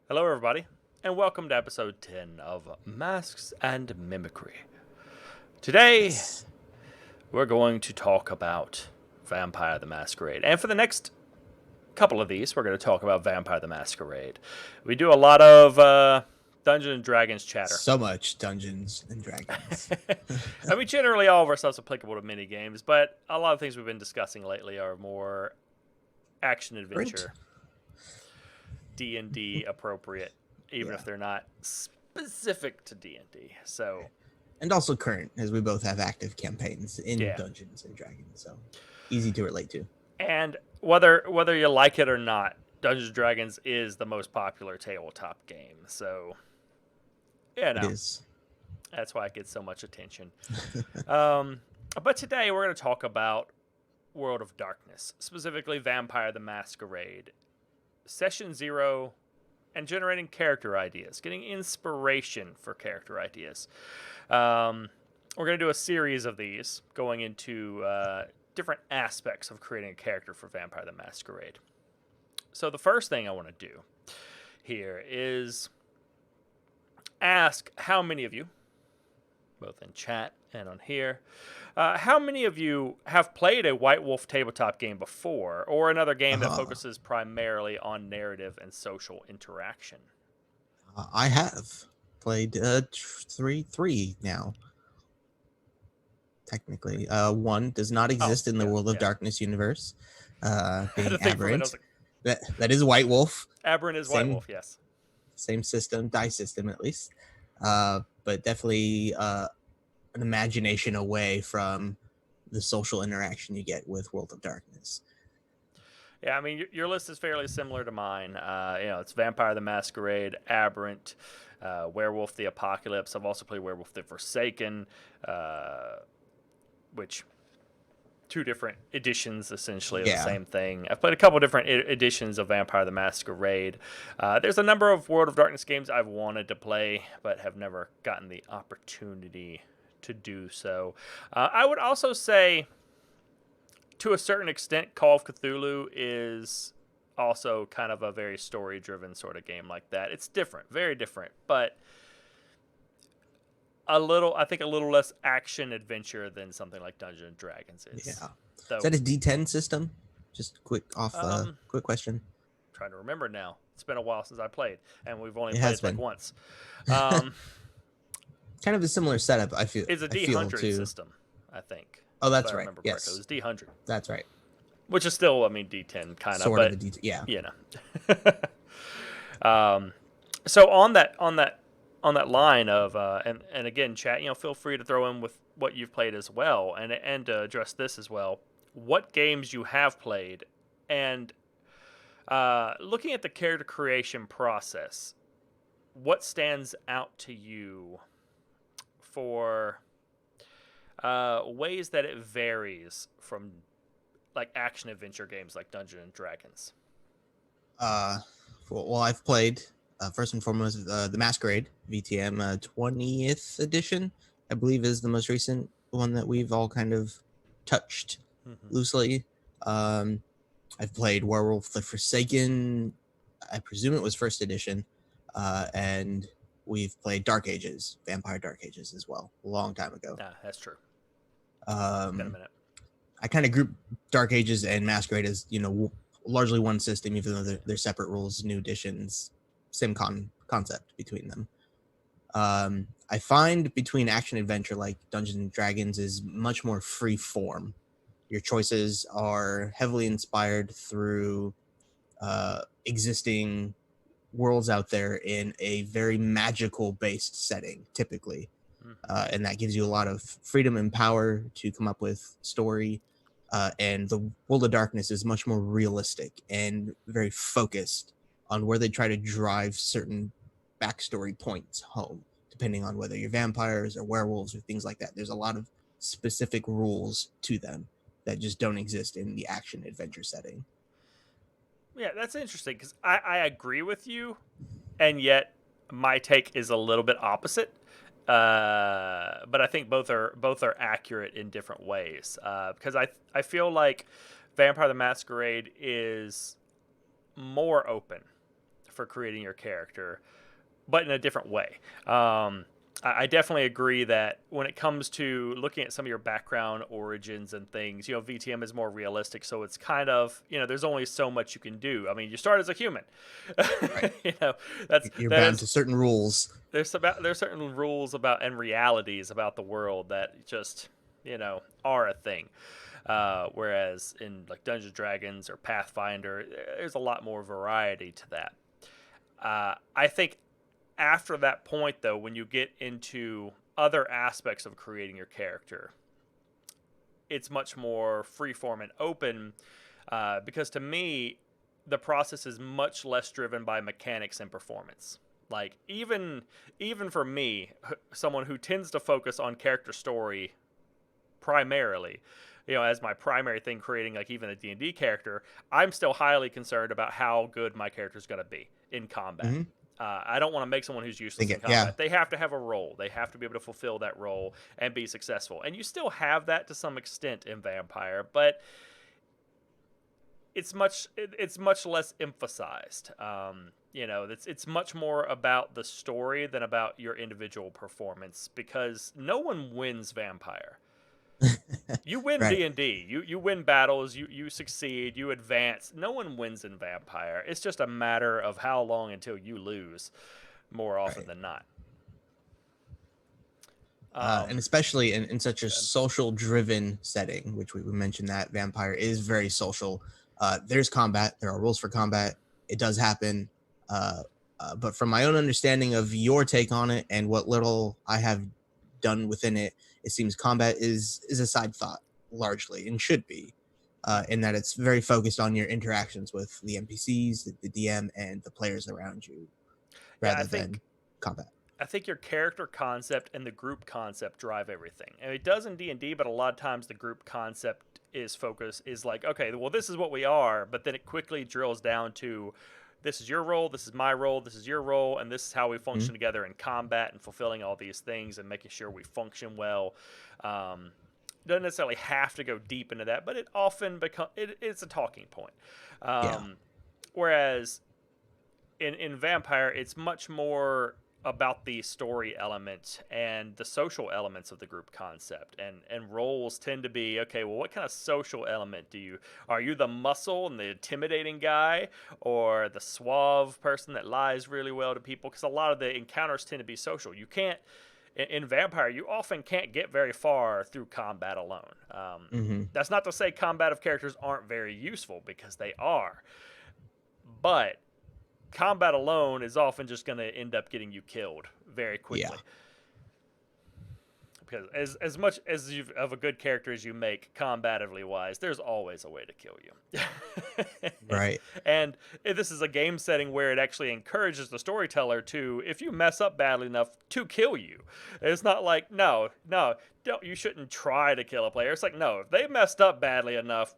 Hello, everybody, and welcome to episode 10 of Masks and Mimicry. Today, Yes. we're going to talk about Vampire the Masquerade. And for the next couple of these, we're going to talk about Vampire the Masquerade. We do a lot of Dungeons and Dragons chatter. So much Dungeons and Dragons. And we generally all of our stuff's applicable to mini games, but a lot of things we've been discussing lately are more action Current. adventure, D&D appropriate, even if Yeah. they're not specific to D&D. So, And also current, as we both have active campaigns in yeah. Dungeons and Dragons. So easy to relate to. And whether you like it or not, Dungeons and Dragons is the most popular tabletop game. So, It no, is. that's why it gets so much attention. But today we're going to talk about World of Darkness, specifically Vampire the Masquerade, Session 0, and generating character ideas, getting inspiration for character ideas. We're going to do a series of these going into different aspects of creating a character for Vampire the Masquerade. So the first thing I want to do here is ask how many of you, both in chat and on here, how many of you have played a White Wolf tabletop game before, or another game that focuses primarily on narrative and social interaction? I have played three now. Technically, one does not exist in the World of Darkness universe, being Aberrant. That is White Wolf. Aberrant is White Wolf, yes. Same system, dice system at least, but definitely an imagination away from the social interaction you get with World of Darkness. Yeah, I mean, your list is fairly similar to mine. It's Vampire the Masquerade, Aberrant, Werewolf the Apocalypse. I've also played Werewolf the Forsaken, which two different editions essentially of the same thing. I've played a couple different editions of Vampire the Masquerade. There's a number of World of Darkness games I've wanted to play, but have never gotten the opportunity to do so. I would also say, to a certain extent, Call of Cthulhu is also kind of a very story-driven sort of game like that. It's different, very different, but I think a little less action adventure than something like Dungeons and Dragons is. Yeah. So, is that a D10 system? Just quick question. Trying to remember now. It's been a while since I played, and we've only played it like once. Kind of a similar setup, I feel. It's a D100 system, I think. Oh, that's right. Yes. It was D100. That's right. Which is still, I mean, D10 kind of. Sort of a D10, yeah. You know. So on that line of and again, chat, feel free to throw in with what you've played as well, and to address this as well. What games you have played, and looking at the character creation process, what stands out to you for ways that it varies from like action adventure games like Dungeons and Dragons? Well, I've played first and foremost the Masquerade VTM 20th edition, I believe, is the most recent one that we've all kind of touched loosely. I've played Werewolf the Forsaken. I presume it was first edition, and we've played Dark Ages, Vampire Dark Ages as well, a long time ago. Yeah, that's true. Been a minute. I kind of group Dark Ages and Masquerade as, largely one system, even though they're separate rules, new editions, same concept between them. I find between action adventure like Dungeons and Dragons is much more free form. Your choices are heavily inspired through existing worlds out there in a very magical based setting, typically. And that gives you a lot of freedom and power to come up with story. And the World of Darkness is much more realistic and very focused on where they try to drive certain backstory points home, depending on whether you're vampires or werewolves or things like that. There's a lot of specific rules to them that just don't exist in the action adventure setting. Yeah, that's interesting because I agree with you, and yet my take is a little bit opposite. But I think both are accurate in different ways. Because I feel like Vampire the Masquerade is more open for creating your character, but in a different way. I definitely agree that when it comes to looking at some of your background origins and things, VTM is more realistic. So it's kind of, there's only so much you can do. I mean, you start as a human. Right. You're that bound is to certain rules. there's certain rules about and realities about the world that just are a thing. Whereas in like Dungeons and Dragons or Pathfinder, there's a lot more variety to that. I think after that point, though, when you get into other aspects of creating your character, it's much more freeform and open. Because to me, the process is much less driven by mechanics and performance. Like even for me, someone who tends to focus on character story primarily, as my primary thing creating like even a D&D character, I'm still highly concerned about how good my character is going to be in combat. Mm-hmm. I don't want to make someone who's useless in combat. Yeah. They have to have a role. They have to be able to fulfill that role and be successful. And you still have that to some extent in Vampire, but it's much less emphasized. It's much more about the story than about your individual performance, because no one wins Vampire. You win Right. D&D. You win battles. You succeed. You advance. No one wins in Vampire. It's just a matter of how long until you lose, more often than not. And especially in such a social-driven setting, which we mentioned that Vampire is very social. There's combat. There are rules for combat. It does happen. But from my own understanding of your take on it and what little I have done within it, it seems combat is a side thought largely, and should be, in that it's very focused on your interactions with the NPCs, the DM, and the players around you, rather than combat. I think your character concept and the group concept drive everything. And it does in D&D, but a lot of times the group concept is like, okay, well, this is what we are, but then it quickly drills down to, this is your role, this is my role, this is your role, and this is how we function together in combat and fulfilling all these things and making sure we function well. Doesn't necessarily have to go deep into that, but it often it's a talking point. Whereas in Vampire, it's much more about the story element and the social elements of the group concept, and roles tend to be, okay, well, what kind of social element are you the muscle and the intimidating guy, or the suave person that lies really well to people? Because a lot of the encounters tend to be social. You can't in Vampire, you often can't get very far through combat alone. That's not to say combative characters aren't very useful, because they are, but combat alone is often just going to end up getting you killed very quickly. Because as much as you've of a good character as you make combatively wise, there's always a way to kill you. Right. And this is a game setting where it actually encourages the storyteller to, if you mess up badly enough, to kill you. It's not like, no, you shouldn't try to kill a player. It's like, no, if they messed up badly enough,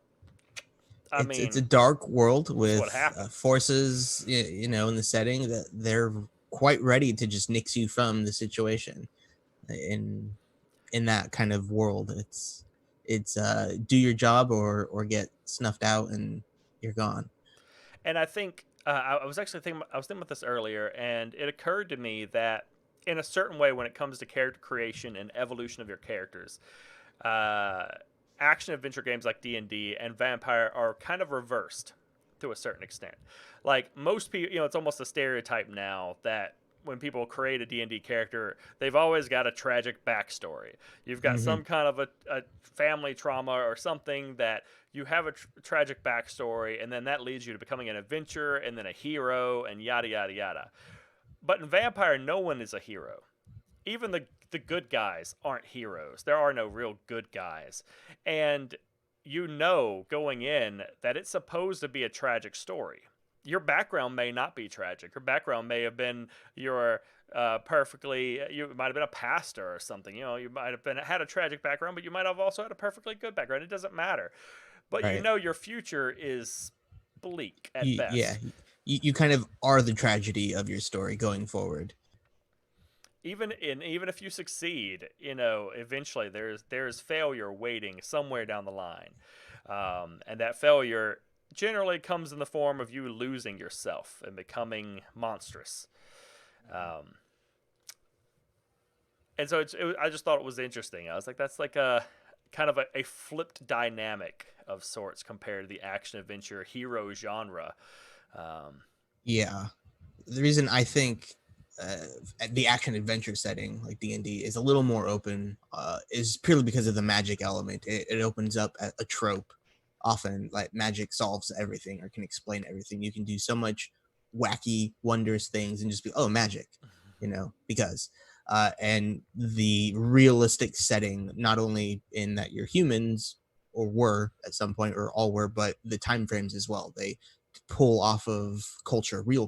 it's a dark world with forces, in the setting that they're quite ready to just nix you from the situation. In that kind of world, it's do your job or get snuffed out and you're gone. And I think I was thinking about this earlier, and it occurred to me that in a certain way, when it comes to character creation and evolution of your characters, action adventure games like D&D and Vampire are kind of reversed to a certain extent. Like most people, it's almost a stereotype now that when people create a D&D character, they've always got a tragic backstory. You've got some kind of a family trauma or something that you have a tragic backstory, and then that leads you to becoming an adventurer and then a hero and yada, yada, yada. But in Vampire, no one is a hero. Even the good guys aren't heroes. There are no real good guys. And going in that it's supposed to be a tragic story. Your background may not be tragic. Your background may have been you might have been a pastor or something. You might have had a tragic background, but you might have also had a perfectly good background. It doesn't matter. But right. Your future is bleak at best. Yeah. You kind of are the tragedy of your story going forward. Even if you succeed, eventually there's failure waiting somewhere down the line, and that failure generally comes in the form of you losing yourself and becoming monstrous. Um, and so I just thought it was interesting. I was like, that's like a kind of a flipped dynamic of sorts compared to the action adventure hero genre. Um, Yeah, the reason I think the action adventure setting like D&D is a little more open is purely because of the magic element. It opens up a trope. Often, like magic solves everything or can explain everything. You can do so much wacky, wondrous things and just be, oh, magic, because. And the realistic setting, not only in that you're humans or were at some point or all were, but the time frames as well. They pull off of culture, real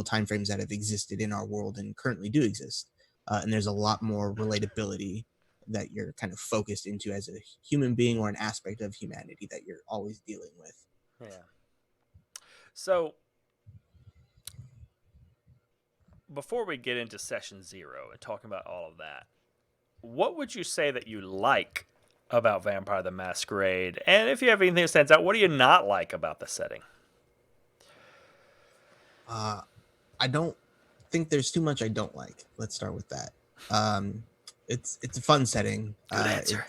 time frames that have existed in our world and currently do exist. And there's a lot more relatability that you're kind of focused into as a human being or an aspect of humanity that you're always dealing with. yeah. So before we get into session 0 and talking about all of that, what would you say that you like about Vampire the Masquerade? And if you have anything that stands out, what do you not like about the setting? I don't think there's too much I don't like. Let's start with that. It's a fun setting. Good answer.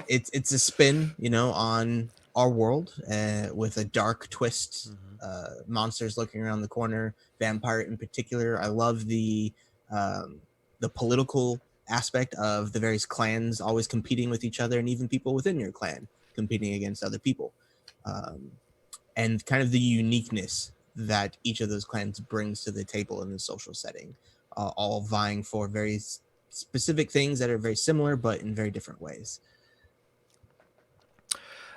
It's a spin, on our world with a dark twist. Monsters looking around the corner, vampire in particular. I love the political aspect of the various clans always competing with each other, and even people within your clan competing against other people, and kind of the uniqueness that each of those clans brings to the table in the social setting, all vying for very specific things that are very similar but in very different ways.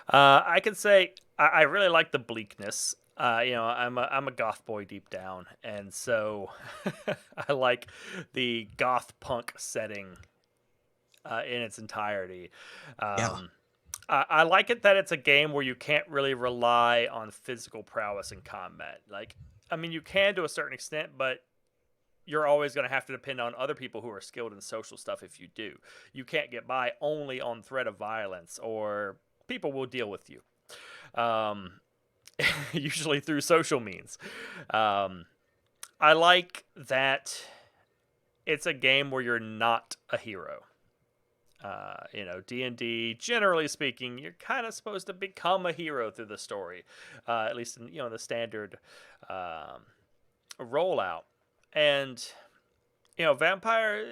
I can say I really like the bleakness. I'm a goth boy deep down, and so I like the goth punk setting in its entirety. Yeah. I like it that it's a game where you can't really rely on physical prowess in combat. Like, I mean, you can to a certain extent, but you're always going to have to depend on other people who are skilled in social stuff if you do. You can't get by only on threat of violence, or people will deal with you. Um, usually through social means. I like that it's a game where you're not a hero. D&D, generally speaking, you're kind of supposed to become a hero through the story, at least in the standard rollout. And Vampire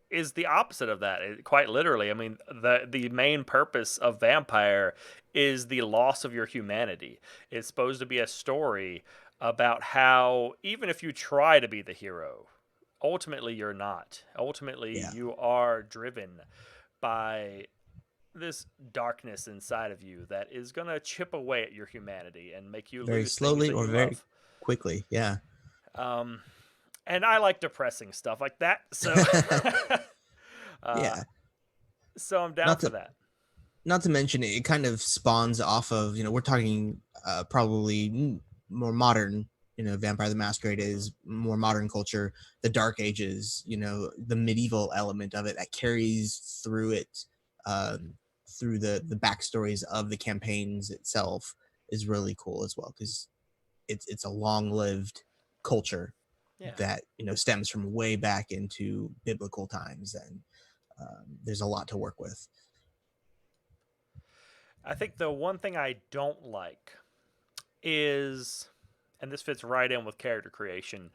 is the opposite of that. Quite literally, I mean, the main purpose of Vampire is the loss of your humanity. It's supposed to be a story about how even if you try to be the hero, ultimately you're not. Ultimately, Yeah. you are driven by this darkness inside of you that is going to chip away at your humanity and make you Very lose things slowly that or you very love. quickly. Yeah. And I like depressing stuff like that, so uh, Yeah. so I'm down Not for to that. not to mention it kind of spawns off of, we're talking probably more modern, Vampire the Masquerade is more modern culture, the Dark Ages, the medieval element of it that carries through it, um, through the backstories of the campaigns itself is really cool as well, because it's a long-lived culture Yeah. that stems from way back into biblical times, and there's a lot to work with. I think the one thing I don't like is, and this fits right in with character creation,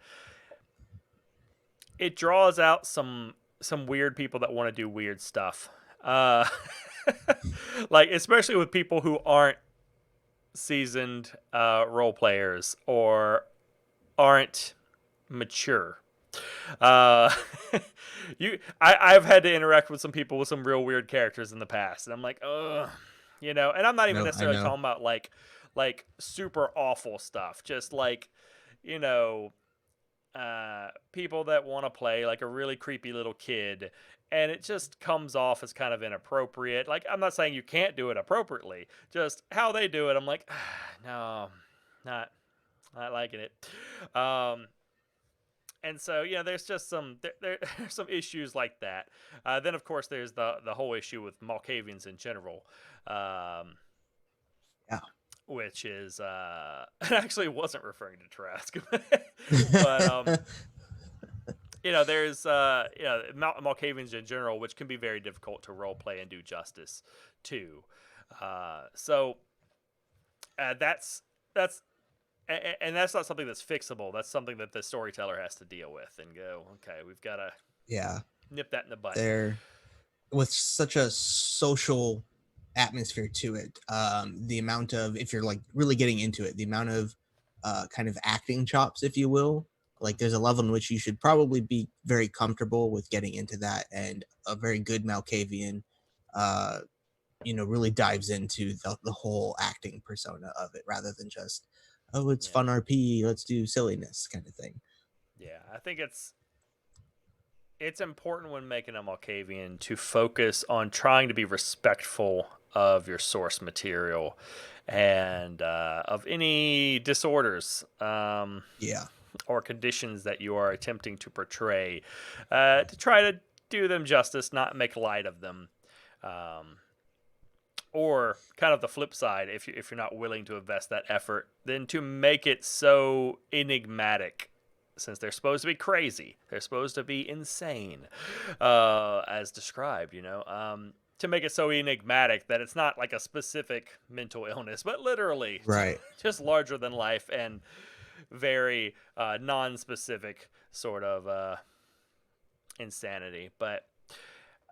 it draws out some weird people that want to do weird stuff. Uh, like, especially with people who aren't seasoned role players or aren't mature. Uh, I've had to interact with some people with some real weird characters in the past, and I'm like, ugh, And I'm not even No, I necessarily know. talking about like super awful stuff, just like, you know, people that want to play like a really creepy little kid, and it just comes off as kind of inappropriate. Like, I'm not saying you can't do it appropriately, just how they do it. I'm like, no, not liking it. And so there's just there's some issues like that. Then of course there's the whole issue with Malkavians in general. Um, Yeah. which is it actually wasn't referring to Trask, but there's Malkavians in general, which can be very difficult to role play and do justice to. So that's and that's not something that's fixable. That's something that the storyteller has to deal with and go, okay, we've got to nip that in the bud. They're with such a social atmosphere to it. The amount of, if you're like really getting into it, the amount of kind of acting chops, if you will, like there's a level in which you should probably be very comfortable with getting into that, and a very good Malkavian really dives into the whole acting persona of it, rather than just, oh, it's fun RP, let's do silliness kind of thing. Yeah, I think it's important when making a Malkavian to focus on trying to be respectful of your source material and of any disorders or conditions that you are attempting to portray, to try to do them justice, not make light of them. Or kind of the flip side, if you're not willing to invest that effort, then to make it so enigmatic, since they're supposed to be crazy, they're supposed to be insane, as described, to make it so enigmatic that it's not like a specific mental illness, but literally just larger than life and very non-specific sort of insanity. But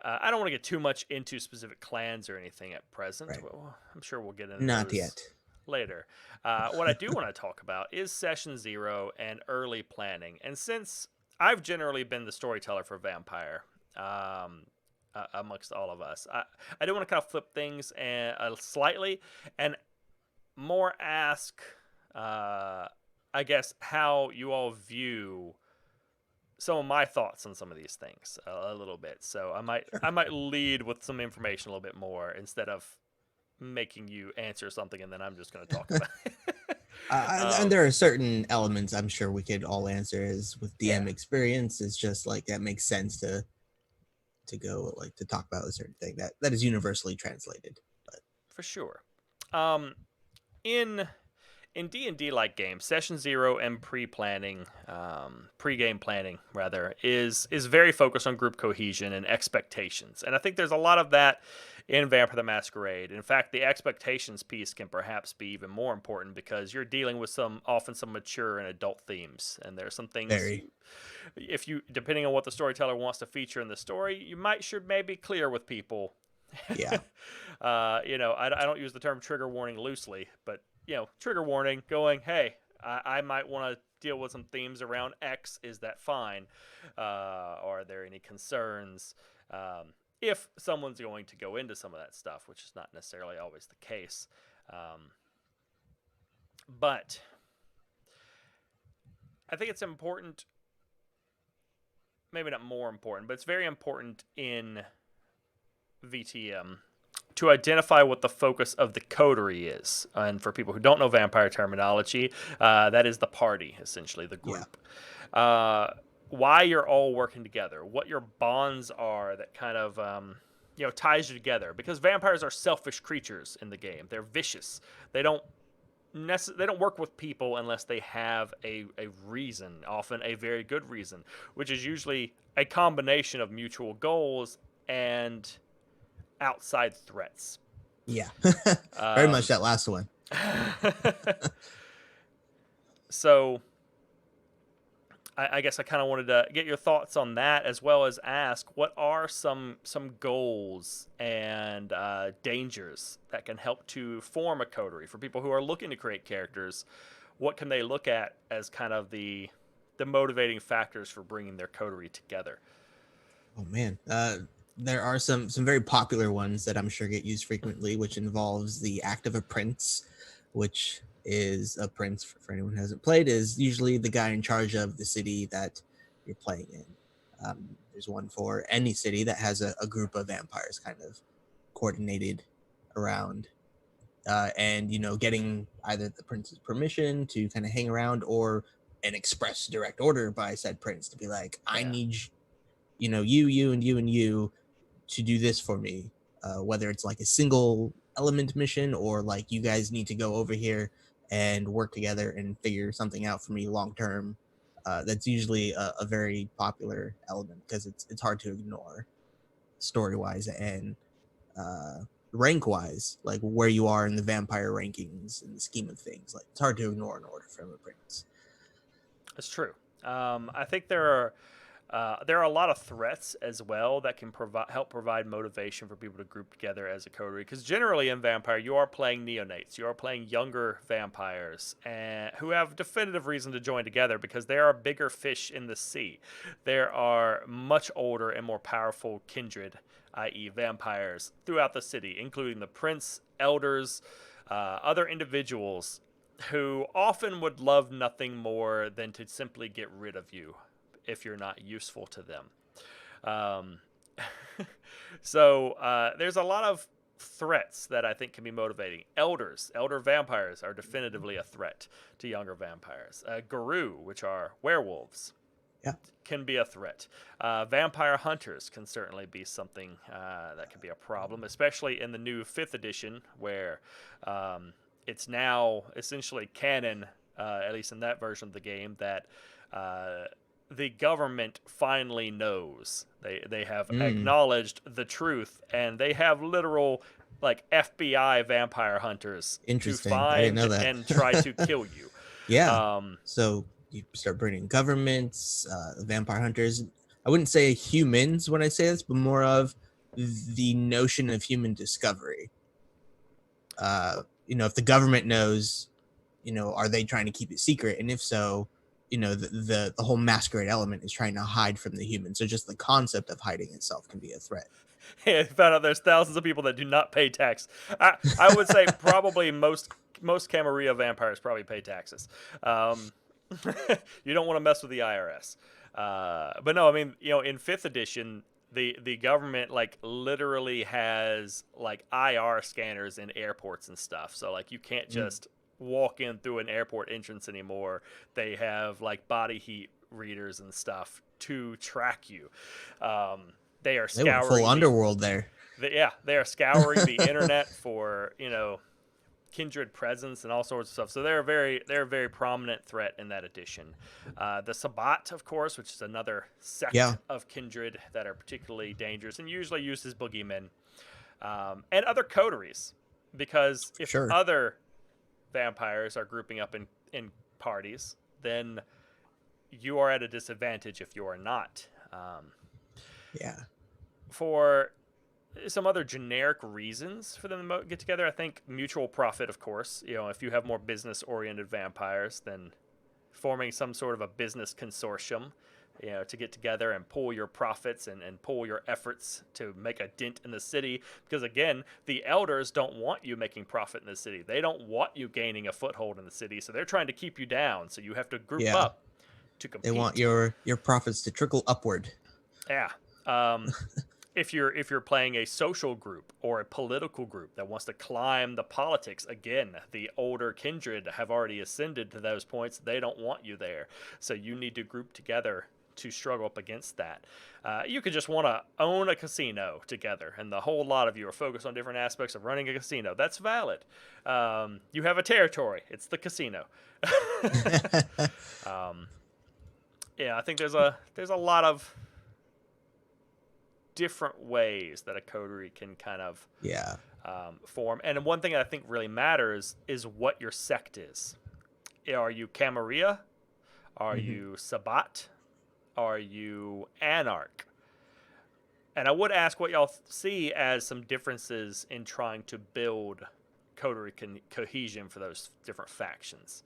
I don't want to get too much into specific clans or anything at present. Well, I'm sure we'll get into not those yet later. What I do want to talk about is Session 0 and early planning. And since I've generally been the storyteller for Vampire, amongst all of us, I do want to kind of flip things slightly and more ask, I guess, how you all view some of my thoughts on some of these things a little bit. So I might lead with some information a little bit more instead of making you answer something and then I'm just going to talk about it. And there are certain elements I'm sure we could all answer, as with DM experience. It's just like that makes sense to go like to talk about a certain thing that is universally translated. But for sure. In D&D like games, Session 0 and pre-game planning rather, is very focused on group cohesion and expectations. And I think there's a lot of that in Vampire the Masquerade. In fact, the expectations piece can perhaps be even more important because you're dealing with often some mature and adult themes. And there are some things, depending on what the storyteller wants to feature in the story, you should maybe clear with people. Yeah. I don't use the term trigger warning loosely, but trigger warning going, hey, I might want to deal with some themes around X. Is that fine? Are there any concerns? If someone's going to go into some of that stuff, which is not necessarily always the case. But I think it's important, maybe not more important, but it's very important in VTM to identify what the focus of the coterie is. And for people who don't know vampire terminology, that is the party, essentially, the group. Why you're all working together, what your bonds are that kind of ties you together. Because vampires are selfish creatures in the game. They're vicious. They don't work with people unless they have a reason, often a very good reason, which is usually a combination of mutual goals and outside threats. Yeah. Very much that last one. So I guess I kind of wanted to get your thoughts on that, as well as ask what are some goals and dangers that can help to form a coterie for people who are looking to create characters. What can they look at as kind of the motivating factors for bringing their coterie together? Oh man, there are some very popular ones that I'm sure get used frequently, which involves the act of a prince, which is a prince, for anyone who hasn't played, is usually the guy in charge of the city that you're playing in. There's one for any city that has a group of vampires kind of coordinated around, and getting either the prince's permission to kind of hang around or an express direct order by said prince to be like, I need you and you and you and you to do this for me, whether it's like a single element mission, or like you guys need to go over here and work together and figure something out for me long term. That's usually a very popular element because it's hard to ignore story wise and rank wise, like where you are in the vampire rankings in the scheme of things. Like it's hard to ignore in order from a prince. That's true. I think there are a lot of threats as well that can help provide motivation for people to group together as a coterie. Because generally in Vampire, you are playing neonates, you are playing younger vampires, and who have definitive reason to join together because there are bigger fish in the sea. There are much older and more powerful kindred, i.e., vampires, throughout the city, including the prince, elders, other individuals who often would love nothing more than to simply get rid of you if you're not useful to them. Um, so there's a lot of threats that I think can be motivating. Elder vampires are definitively a threat to younger vampires. Guru, which are werewolves, can be a threat. Vampire hunters can certainly be something that can be a problem, especially in the new 5th edition where it's now essentially canon, at least in that version of the game, that the government finally knows. They have acknowledged the truth, and they have literal like FBI vampire hunters to find and try to kill you. Yeah. So you start bringing governments, vampire hunters. I wouldn't say humans when I say this, but more of the notion of human discovery. If the government knows, are they trying to keep it secret? And if so, the whole masquerade element is trying to hide from the human. So just the concept of hiding itself can be a threat. Yeah, I found out there's thousands of people that do not pay tax. I would say probably most Camarilla vampires probably pay taxes. You don't want to mess with the IRS. But no, I mean, in 5th edition, the government like literally has like IR scanners in airports and stuff. So like you can't just walk in through an airport entrance anymore. They have like body heat readers and stuff to track you. They are scouring full underworld there. They are scouring the internet for kindred presence and all sorts of stuff. So they're a very prominent threat in that edition. The Sabbat, of course, which is another sect of kindred that are particularly dangerous and usually used as boogeymen, and other coteries, because if other vampires are grouping up in parties, then you are at a disadvantage if you are not. For some other generic reasons for them to get together, I think mutual profit, of course. If you have more business-oriented vampires, then forming some sort of a business consortium, to get together and pool your profits and pool your efforts to make a dent in the city. Because again, the elders don't want you making profit in the city. They don't want you gaining a foothold in the city, so they're trying to keep you down. So you have to group up to compete. They want your profits to trickle upward. Yeah. If you're playing a social group or a political group that wants to climb the politics, again, the older kindred have already ascended to those points. They don't want you there. So you need to group together to struggle up against that. You could just want to own a casino together, and the whole lot of you are focused on different aspects of running a casino. That's valid. You have a territory. It's the casino. I think there's a lot of different ways that a coterie can kind of form. And one thing that I think really matters is what your sect is. Are you Camarilla? Are you Sabbat? Are you Anarch? And I would ask what y'all see as some differences in trying to build coterie cohesion for those different factions.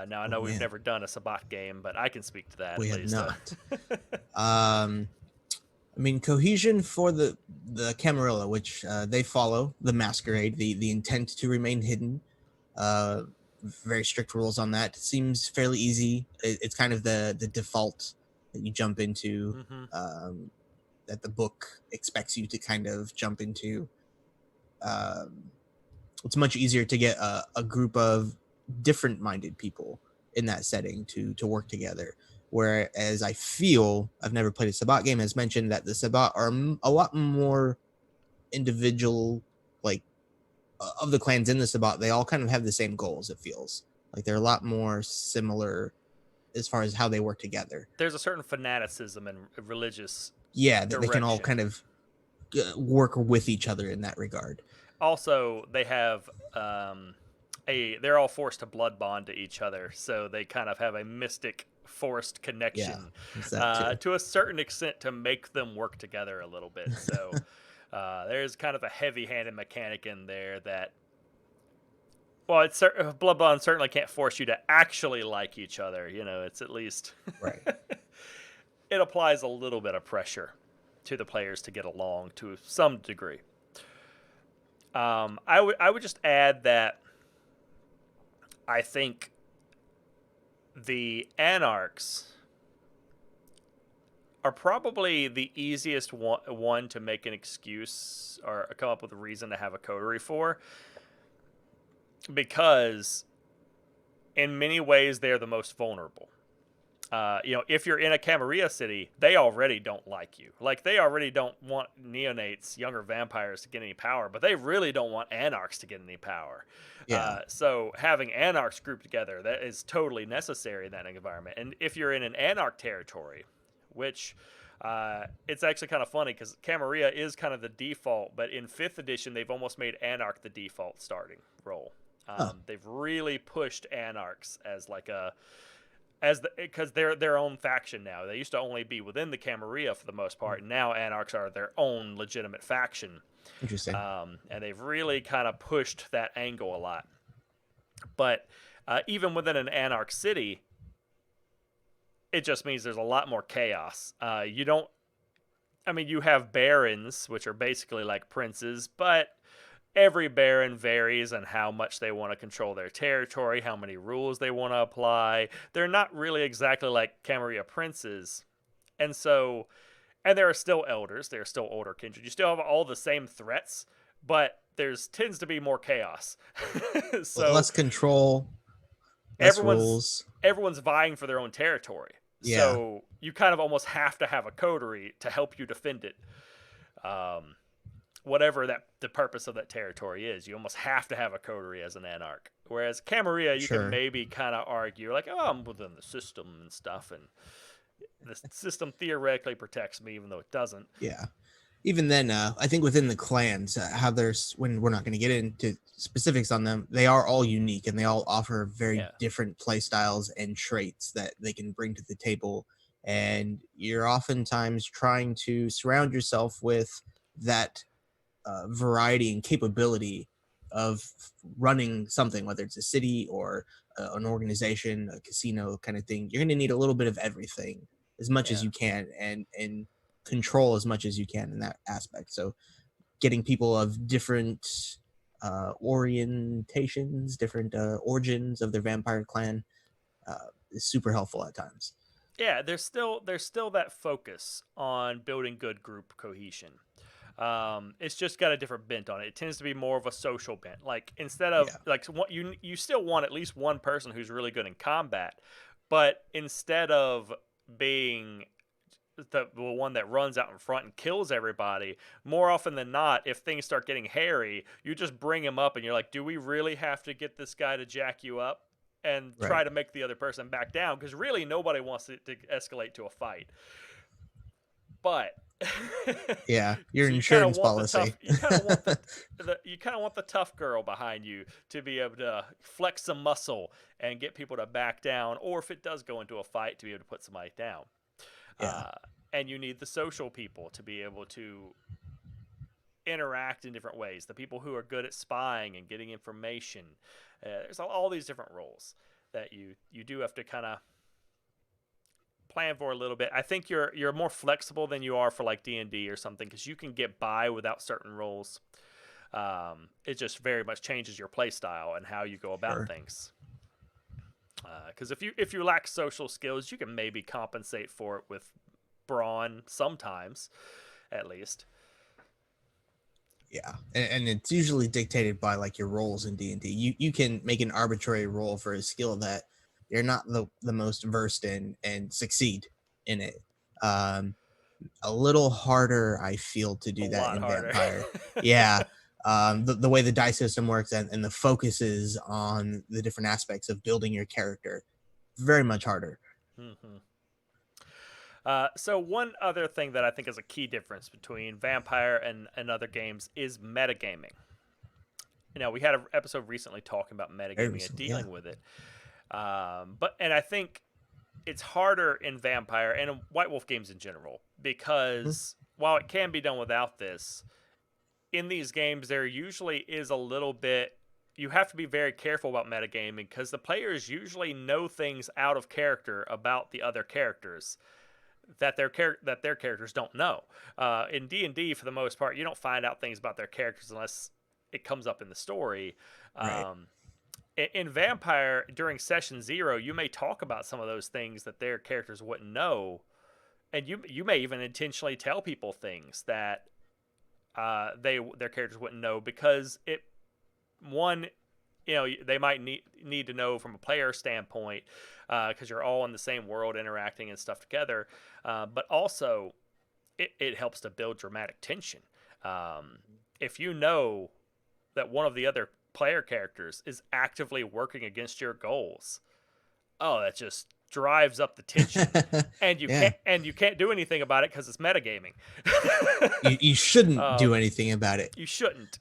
Now, I know we've never done a Sabbat game, but I can speak to that. We have not. I mean, cohesion for the Camarilla, which they follow the Masquerade, the intent to remain hidden. Very strict rules on that. Seems fairly easy. It's kind of the default that you jump into, that the book expects you to kind of jump into. It's much easier to get a group of different-minded people in that setting to work together. Whereas I feel, I've never played a Sabbat game, as mentioned, that the Sabbat are a lot more individual, like of the clans in this about, they all kind of have the same goals. It feels like they're a lot more similar as far as how they work together. There's a certain fanaticism and religious They can all direction. kind of work with each other in that regard. Also, they have they're all forced to blood bond to each other, so they kind of have a mystic forced connection to a certain extent to make them work together a little bit. So there's kind of a heavy-handed mechanic in there that, well, it's blood bond certainly can't force you to actually like each other. You know, it's at least Right. it applies a little bit of pressure to the players to get along to some degree. I would just add that I think the Anarchs are probably the easiest one to make an excuse or come up with a reason to have a coterie for, because in many ways they're the most vulnerable. If you're in a Camarilla city, they already don't like you. Like, they already don't want neonates, younger vampires, to get any power, but they really don't want Anarchs to get any power. Yeah. So having Anarchs grouped together, that is totally necessary in that environment. And if you're in an Anarch territory, which it's actually kind of funny because Camarilla is kind of the default, but in 5th edition, they've almost made Anarch the default starting role. They've really pushed Anarchs as like because they're their own faction now. They used to only be within the Camarilla for the most part, and now Anarchs are their own legitimate faction. Interesting. And they've really kind of pushed that angle a lot. But even within an Anarch city, it just means there's a lot more chaos. You have barons, which are basically like princes, but every baron varies on how much they want to control their territory, how many rules they want to apply. They're not really exactly like Camarilla princes. And there are still elders. There are still older kindred. You still have all the same threats, but tends to be more chaos. So less control, less rules. Everyone's vying for their own territory. Yeah. So you kind of almost have to have a coterie to help you defend it. Whatever the purpose of that territory is, you almost have to have a coterie as an Anarch. Whereas Camarilla, you can maybe kind of argue like, oh, I'm within the system and stuff, and the system theoretically protects me, even though it doesn't. Yeah. Even then, I think within the clans, how when we're not going to get into specifics on them, they are all unique and they all offer very different play styles and traits that they can bring to the table. And you're oftentimes trying to surround yourself with that variety and capability of running something, whether it's a city or an organization, a casino kind of thing. You're going to need a little bit of everything as much as you can, and control as much as you can in that aspect. So getting people of different orientations, different origins of their vampire clan is super helpful at times. Yeah, there's still that focus on building good group cohesion. It's just got a different bent on it. It tends to be more of a social bent. Like, instead of you still want at least one person who's really good in combat, but instead of being the one that runs out in front and kills everybody, more often than not, if things start getting hairy, you just bring him up and you're like, do we really have to get this guy to jack you up and try to make the other person back down? Because really nobody wants it to escalate to a fight. But your insurance policy. You kind of want the tough girl behind you to be able to flex some muscle and get people to back down, or if it does go into a fight, to be able to put somebody down. And you need the social people to be able to interact in different ways. The people who are good at spying and getting information. There's all these different roles that you do have to kind of plan for a little bit. I think you're more flexible than you are for like D&D or something, because you can get by without certain roles. It just very much changes your play style and how you go about things. Because if you lack social skills, you can maybe compensate for it with brawn sometimes, at least. Yeah, and it's usually dictated by like your roles in D&D. You can make an arbitrary role for a skill that you're not the most versed in and succeed in it. A little harder, I feel, to do that in Vampire. Yeah. the way the dice system works and the focuses on the different aspects of building your character, very much harder. Mm-hmm. So one other thing that I think is a key difference between Vampire and other games is metagaming. We had an episode recently talking about metagaming and dealing with it. And I think it's harder in Vampire and in White Wolf games in general because while it can be done without this, in these games there usually is a little bit. You have to be very careful about metagaming because the players usually know things out of character about the other characters that their characters don't know. In D&D, for the most part, you don't find out things about their characters unless it comes up in the story. Right. In Vampire, during session 0, you may talk about some of those things that their characters wouldn't know, and you may even intentionally tell people things that their characters wouldn't know because they might need to know from a player standpoint because you're all in the same world interacting and stuff together. But also, it helps to build dramatic tension. If you know that one of the other player characters is actively working against your goals, that just drives up the tension, and you can't do anything about it because it's metagaming. you shouldn't do anything about it. You shouldn't.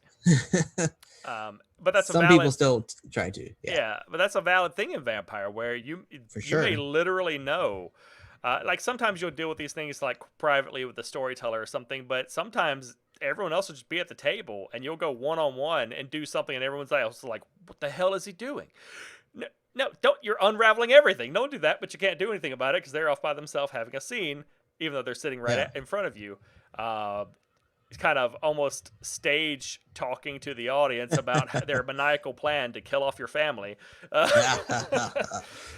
But that's some people still try to. Yeah, but that's a valid thing in Vampire where you may literally know. Like sometimes you'll deal with these things like privately with the storyteller or something, but sometimes everyone else will just be at the table and you'll go one-on-one and do something and everyone's else is like, what the hell is he doing? No, don't. You're unraveling everything. Don't do that, but you can't do anything about it because they're off by themselves having a scene, even though they're sitting in front of you. It's kind of almost stage talking to the audience about their maniacal plan to kill off your family.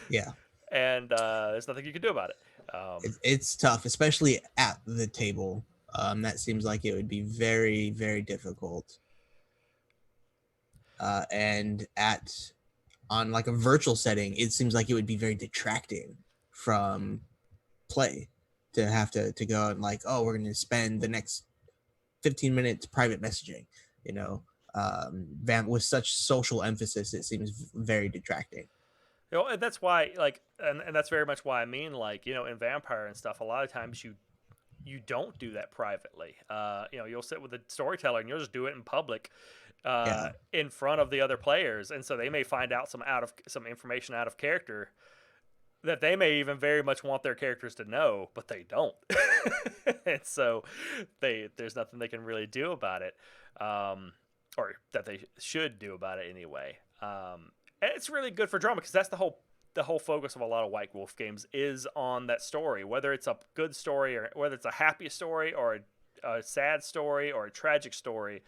Yeah. And there's nothing you can do about it. It's tough, especially at the table. That seems like it would be very, very difficult. And on like a virtual setting, it seems like it would be very detracting from play to have to go and like, oh, we're going to spend the next 15 minutes private messaging, with such social emphasis. It seems very detracting. And that's why, and that's very much why I mean, in Vampire and stuff, a lot of times you don't do that privately. You'll sit with a storyteller and you'll just do it in public, in front of the other players, and so they may find out some information out of character that they may even very much want their characters to know, but they don't. And so there's nothing they can really do about it, or that they should do about it anyway. And it's really good for drama because that's the whole focus of a lot of White Wolf games is on that story, whether it's a good story or whether it's a happy story or a sad story or a tragic story.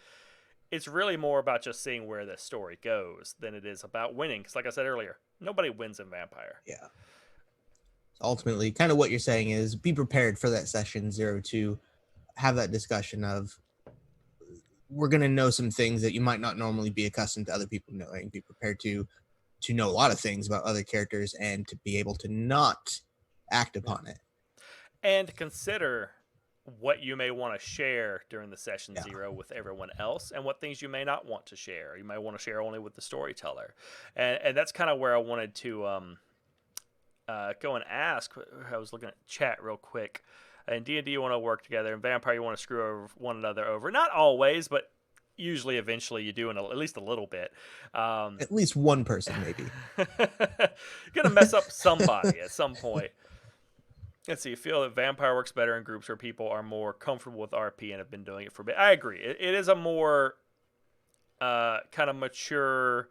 It's really more about just seeing where the story goes than it is about winning. Because like I said earlier, nobody wins in Vampire. Yeah. Ultimately, kind of what you're saying is be prepared for that session 0 to have that discussion of we're going to know some things that you might not normally be accustomed to other people knowing. Be prepared to know a lot of things about other characters and to be able to not act upon it. And consider what you may want to share during the session 0 with everyone else and what things you may not want to share. You may want to share only with the storyteller. And that's kind of where I wanted to go and ask. I was looking at chat real quick. In D&D, you want to work together. In Vampire, you want to screw one another over. Not always, but usually, eventually, you do at least a little bit. At least one person, maybe. You're going to mess up somebody at some point. Let's see. You feel that Vampire works better in groups where people are more comfortable with RP and have been doing it for a bit. I agree. It is a more kind of mature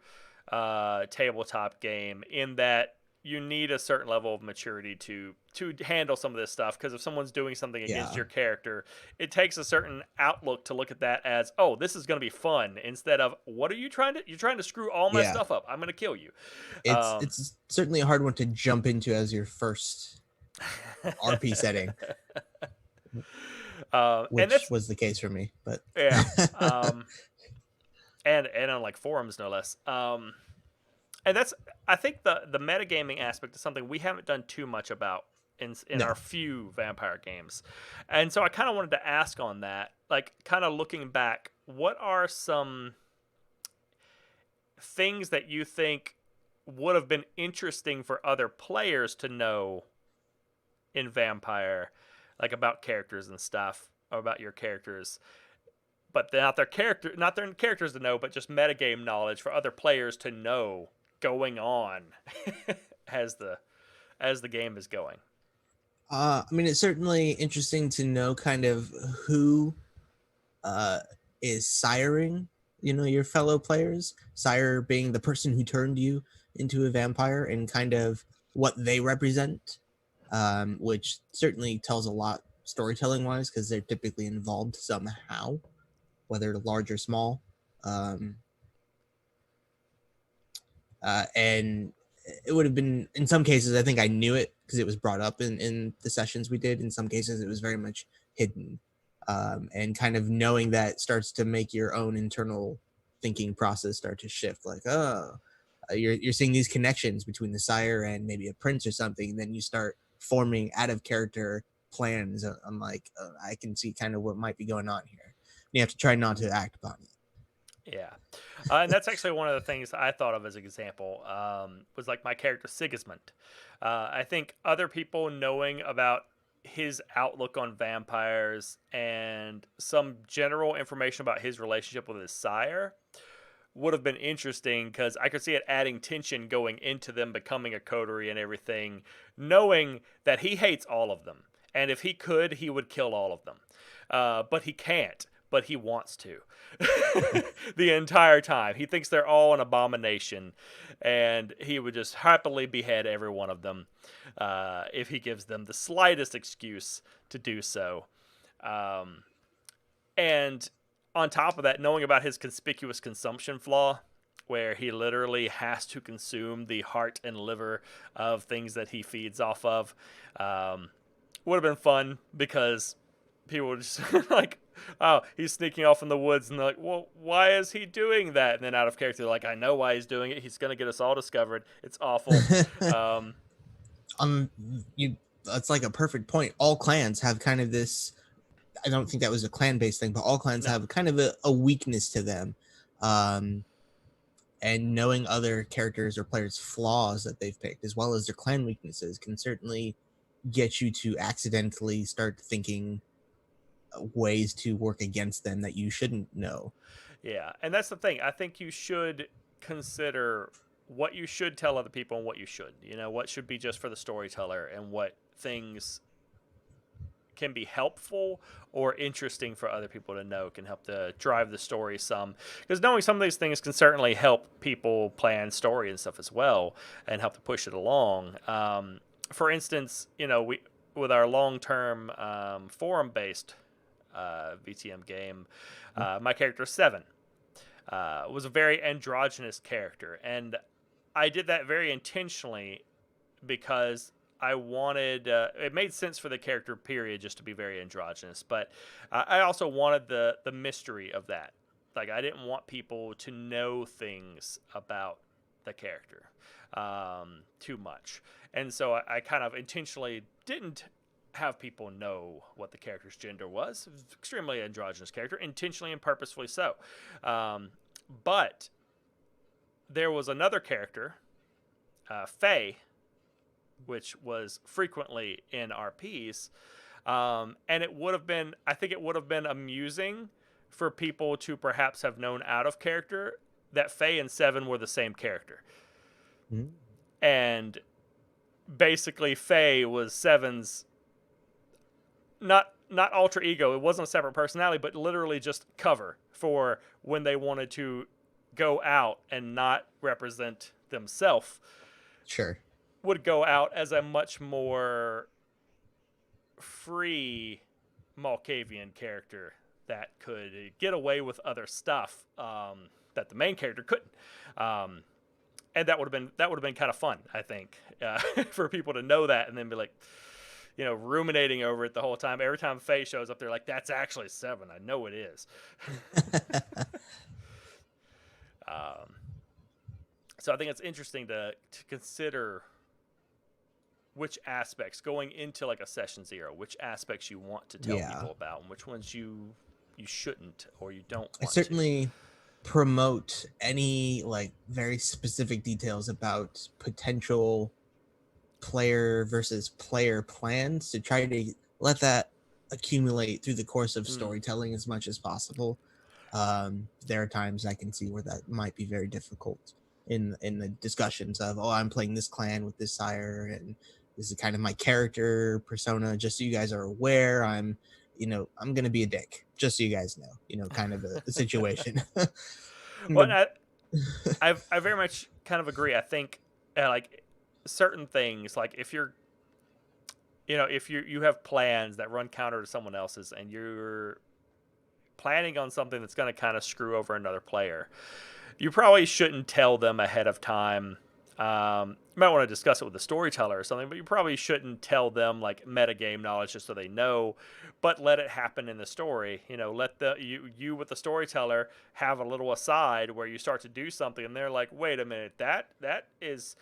tabletop game in that you need a certain level of maturity to handle some of this stuff, because if someone's doing something against your character, it takes a certain outlook to look at that as, oh, this is going to be fun, instead of, what are you trying to screw all my stuff up. I'm going to kill you. It's certainly a hard one to jump into as your first RP setting. Which was the case for me, but yeah. And on like forums, no less. And that's, I think the metagaming aspect is something we haven't done too much about in No. our few vampire games. And so I kind of wanted to ask on that, like kind of looking back, what are some things that you think would have been interesting for other players to know in Vampire, like about characters and stuff, or about your characters, but not their characters to know, but just metagame knowledge for other players to know going on as the game is going. I mean, it's certainly interesting to know kind of who uh, is siring, your fellow players. Sire being the person who turned you into a vampire, and kind of what they represent, which certainly tells a lot storytelling wise because they're typically involved somehow, whether large or small. Um, and it would have been, in some cases, I think I knew it because it was brought up in the sessions we did. In some cases, it was very much hidden. And kind of knowing that starts to make your own internal thinking process start to shift. Like, you're seeing these connections between the sire and maybe a prince or something. And then you start forming out of character plans. I'm like, I can see kind of what might be going on here. You have to try not to act upon it. Yeah. And that's actually one of the things I thought of as an example, was like my character Sigismund. I think other people knowing about his outlook on vampires and some general information about his relationship with his sire would have been interesting because I could see it adding tension going into them becoming a coterie and everything, knowing that he hates all of them. And if he could, he would kill all of them. But he can't. But he wants to. The entire time. He thinks they're all an abomination. And he would just happily behead every one of them if he gives them the slightest excuse to do so. And on top of that, knowing about his conspicuous consumption flaw, where he literally has to consume the heart and liver of things that he feeds off of, would have been fun because people would just like, oh, he's sneaking off in the woods, and they're like, well, why is he doing that? And then out of character, they're like, I know why he's doing it. He's going to get us all discovered. It's awful. You That's like a perfect point. All clans have kind of this, I don't think that was a clan-based thing, but all clans have kind of a weakness to them. And knowing other characters or players' flaws that they've picked, as well as their clan weaknesses, can certainly get you to accidentally start thinking ways to work against them that you shouldn't know. Yeah, and that's the thing. I think you should consider what you should tell other people and what you should. What should be just for the storyteller and what things can be helpful or interesting for other people to know can help to drive the story some. Because knowing some of these things can certainly help people plan story and stuff as well and help to push it along. For instance, we with our long-term forum-based VTM game, my character Seven was a very androgynous character, and I did that very intentionally because I wanted it made sense for the character period just to be very androgynous, but I also wanted the mystery of that. Like, I didn't want people to know things about the character too much, and so I kind of intentionally didn't have people know what the character's gender was. It was an extremely androgynous character, intentionally and purposefully so. But there was another character, Faye, which was frequently in RPs, and I think it would have been amusing for people to perhaps have known out of character that Faye and Seven were the same character. Mm-hmm. And basically Faye was Seven's not alter ego. It wasn't a separate personality, but literally just cover for when they wanted to go out and not represent themselves. Sure. Would go out as a much more free Malkavian character that could get away with other stuff that the main character couldn't. And that would have been kind of fun, I think, for people to know that and then be like, ruminating over it the whole time. Every time Faye shows up, they're like, that's actually Seven. I know it is. So I think it's interesting to consider which aspects going into like a session 0, which aspects you want to tell people about, and which ones you shouldn't or you don't want I certainly promote any like very specific details about potential player versus player plans to try to let that accumulate through the course of storytelling as much as possible. There are times I can see where that might be very difficult in the discussions of, oh, I'm playing this clan with this sire, and this is kind of my character persona. Just so you guys are aware, I'm gonna be a dick. Just so you guys know, kind of a situation. Well, I very much kind of agree. I think like certain things, like if you're, if you have plans that run counter to someone else's, and you're planning on something that's going to kind of screw over another player, you probably shouldn't tell them ahead of time. You might want to discuss it with the storyteller or something, but you probably shouldn't tell them like metagame knowledge just so they know, but let it happen in the story. Let you with the storyteller have a little aside where you start to do something and they're like, wait a minute, that is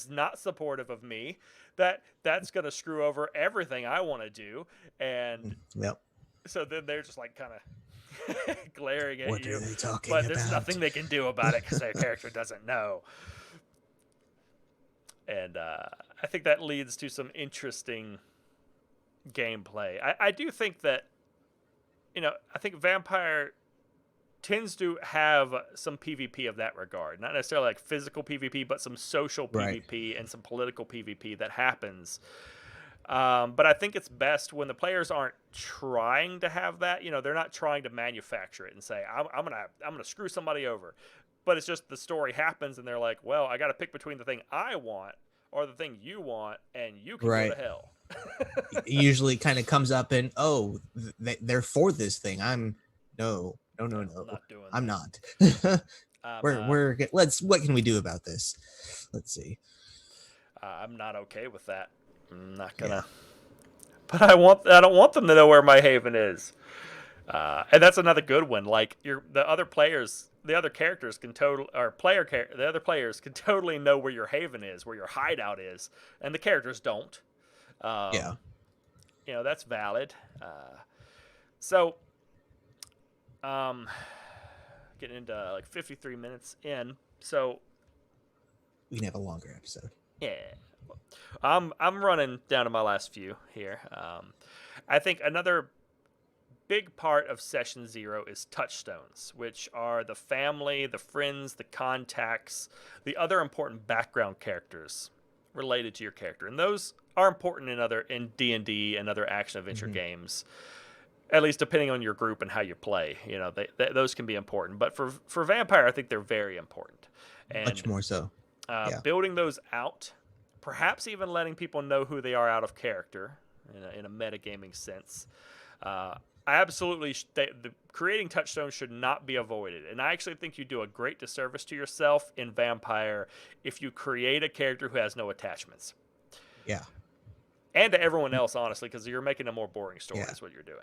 not supportive of me. That's going to screw over everything I want to do. And so then they're just like kind of glaring at what you. What are they talking but about? There's nothing they can do about it because their character doesn't know. And I think that leads to some interesting gameplay. I do think that, I think Vampire tends to have some PvP of that regard. Not necessarily like physical PvP, but some social PvP and some political PvP that happens. But I think it's best when the players aren't trying to have that. They're not trying to manufacture it and say, I'm gonna screw somebody over. But it's just the story happens, and they're like, well, I got to pick between the thing I want or the thing you want, and you can go to hell. It usually kind of comes up and, they're for this thing. No. I'm not doing I'm that. not. What can we do about this? Let's see. I'm not okay with that. I'm not gonna. But I don't want them to know where my haven is. And that's another good one. Like the other characters can the other players can totally know where your haven is, where your hideout is, and the characters don't. That's valid. Getting into like 53 minutes in, so we can have a longer episode. Yeah. I'm running down to my last few here. I think another big part of Session 0 is touchstones, which are the family, the friends, the contacts, the other important background characters related to your character. And those are important in D&D and other action-adventure games, at least depending on your group and how you play. Those can be important. But for Vampire, I think they're very important. And, much more so. Building those out, perhaps even letting people know who they are out of character in a metagaming sense. I absolutely creating touchstones should not be avoided, and I actually think you do a great disservice to yourself in Vampire if you create a character who has no attachments. Yeah, and to everyone else, honestly, because you're making a more boring story. Is what you're doing.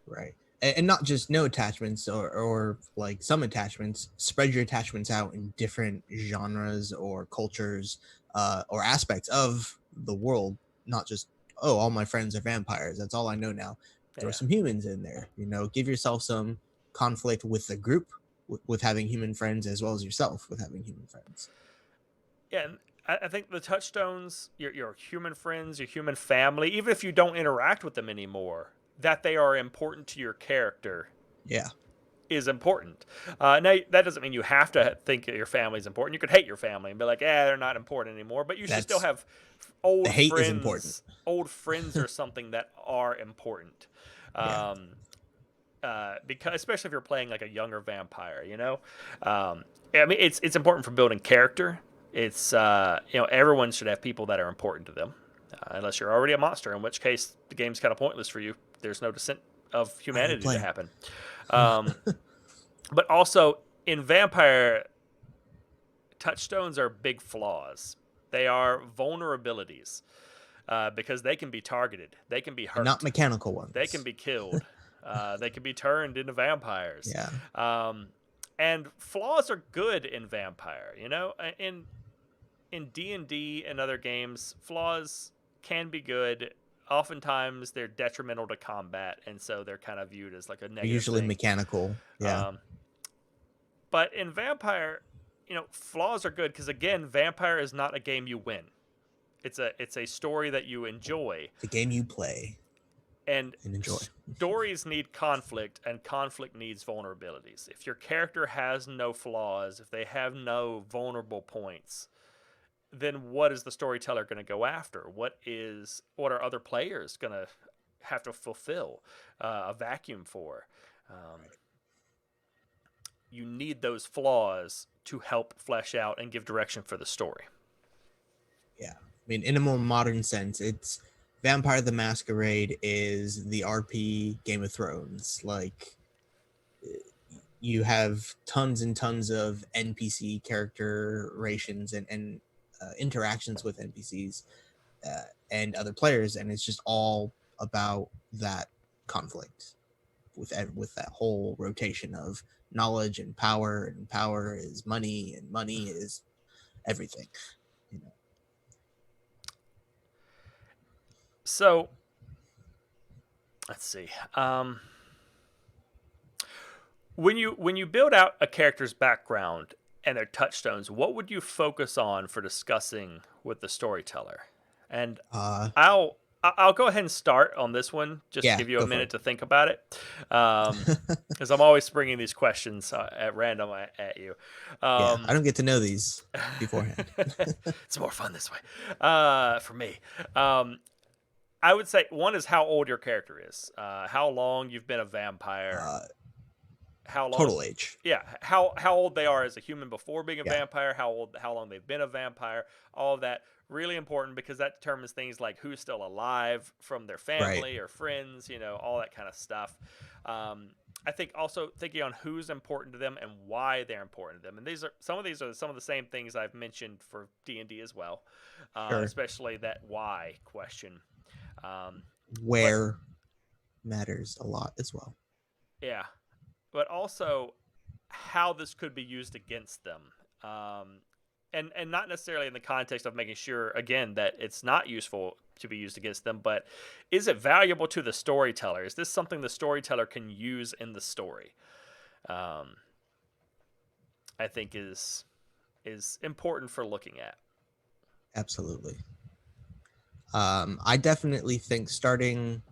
Right, and not just no attachments or like some attachments. Spread your attachments out in different genres or cultures or aspects of the world. Not just all my friends are vampires. That's all I know now. Throw some humans in there, give yourself some conflict with the group with having human friends, as well as yourself with having human friends. Yeah, and I think the touchstones, your human friends, your human family, even if you don't interact with them anymore, that they are important to your character. Yeah. Is important. Now, that doesn't mean you have to think that your family is important. You could hate your family and be like, they're not important anymore. But you should still have old friends. Hate is important. Old friends are something that are important. Because especially if you're playing like a younger vampire, I mean, it's important for building character. It's everyone should have people that are important to them, unless you're already a monster, in which case the game's kind of pointless for you. There's no descent of humanity to happen. But also in Vampire, touchstones are big flaws. They are vulnerabilities because they can be targeted. They can be hurt. And not mechanical ones. They can be killed. They can be turned into vampires. Yeah. And flaws are good in Vampire. In in D&D and other games, flaws can be good. Oftentimes they're detrimental to combat, and so they're kind of viewed as like a negative Usually thing. mechanical. Yeah. But in Vampire, flaws are good because, again, Vampire is not a game you win. It's a story that you enjoy. The game you play and enjoy. Stories need conflict, and conflict needs vulnerabilities. If your character has no flaws, if they have no vulnerable points, then what is the storyteller going to go after? What are other players going to have to fulfill a vacuum for? You need those flaws to help flesh out and give direction for the story. Yeah. I mean, in a more modern sense, it's Vampire the Masquerade is the RP Game of Thrones. Like, you have tons and tons of NPC characterations and interactions with NPCs and other players, and it's just all about that conflict with that whole rotation of knowledge and power is money, and money is everything. So let's see. When you build out a character's background and their touchstones, what would you focus on for discussing with the storyteller? And I'll go ahead and start on this one, just to give you a minute to think about it, because I'm always springing these questions at random at you. I don't get to know these beforehand. It's more fun this way for me. I would say one is how old your character is, how long you've been a vampire. How long? Total age. Yeah, how old they are as a human before being a vampire, how long they've been a vampire, all of that. Really important, because that determines things like who's still alive from their family or friends, all that kind of stuff. I think also thinking on who's important to them and why they're important to them. And some of these are some of the same things I've mentioned for D&D as well, especially that why question. Where matters a lot as well. Yeah. But also how this could be used against them. And not necessarily in the context of making sure, again, that it's not useful to be used against them, but is it valuable to the storyteller? Is this something the storyteller can use in the story? I think is important for looking at. Absolutely. I definitely think starting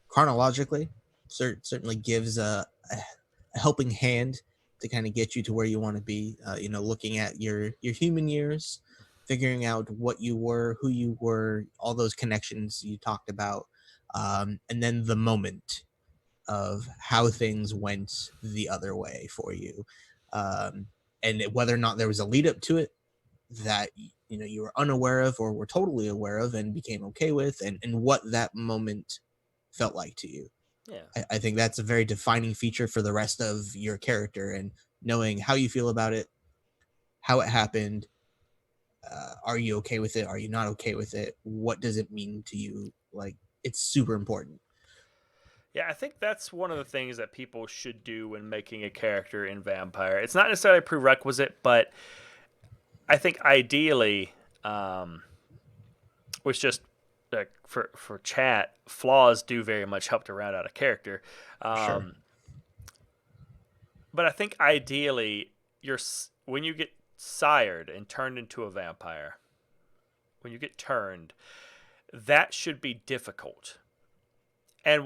chronologically certainly gives a helping hand to kind of get you to where you want to be. Looking at your human years, figuring out what you were, who you were, all those connections you talked about, and then the moment of how things went the other way for you, and whether or not there was a lead up to it that you were unaware of or were totally aware of and became okay with, and what that moment felt like to you. Yeah, I think that's a very defining feature for the rest of your character, and knowing how you feel about it, how it happened. Are you okay with it? Are you not okay with it? What does it mean to you? Like, it's super important. Yeah, I think that's one of the things that people should do when making a character in Vampire. It's not necessarily a prerequisite, but I think ideally, which just like for chat, flaws do very much help to round out a character. Sure. But I think ideally, when you get sired and turned into a vampire, when you get turned, that should be difficult. And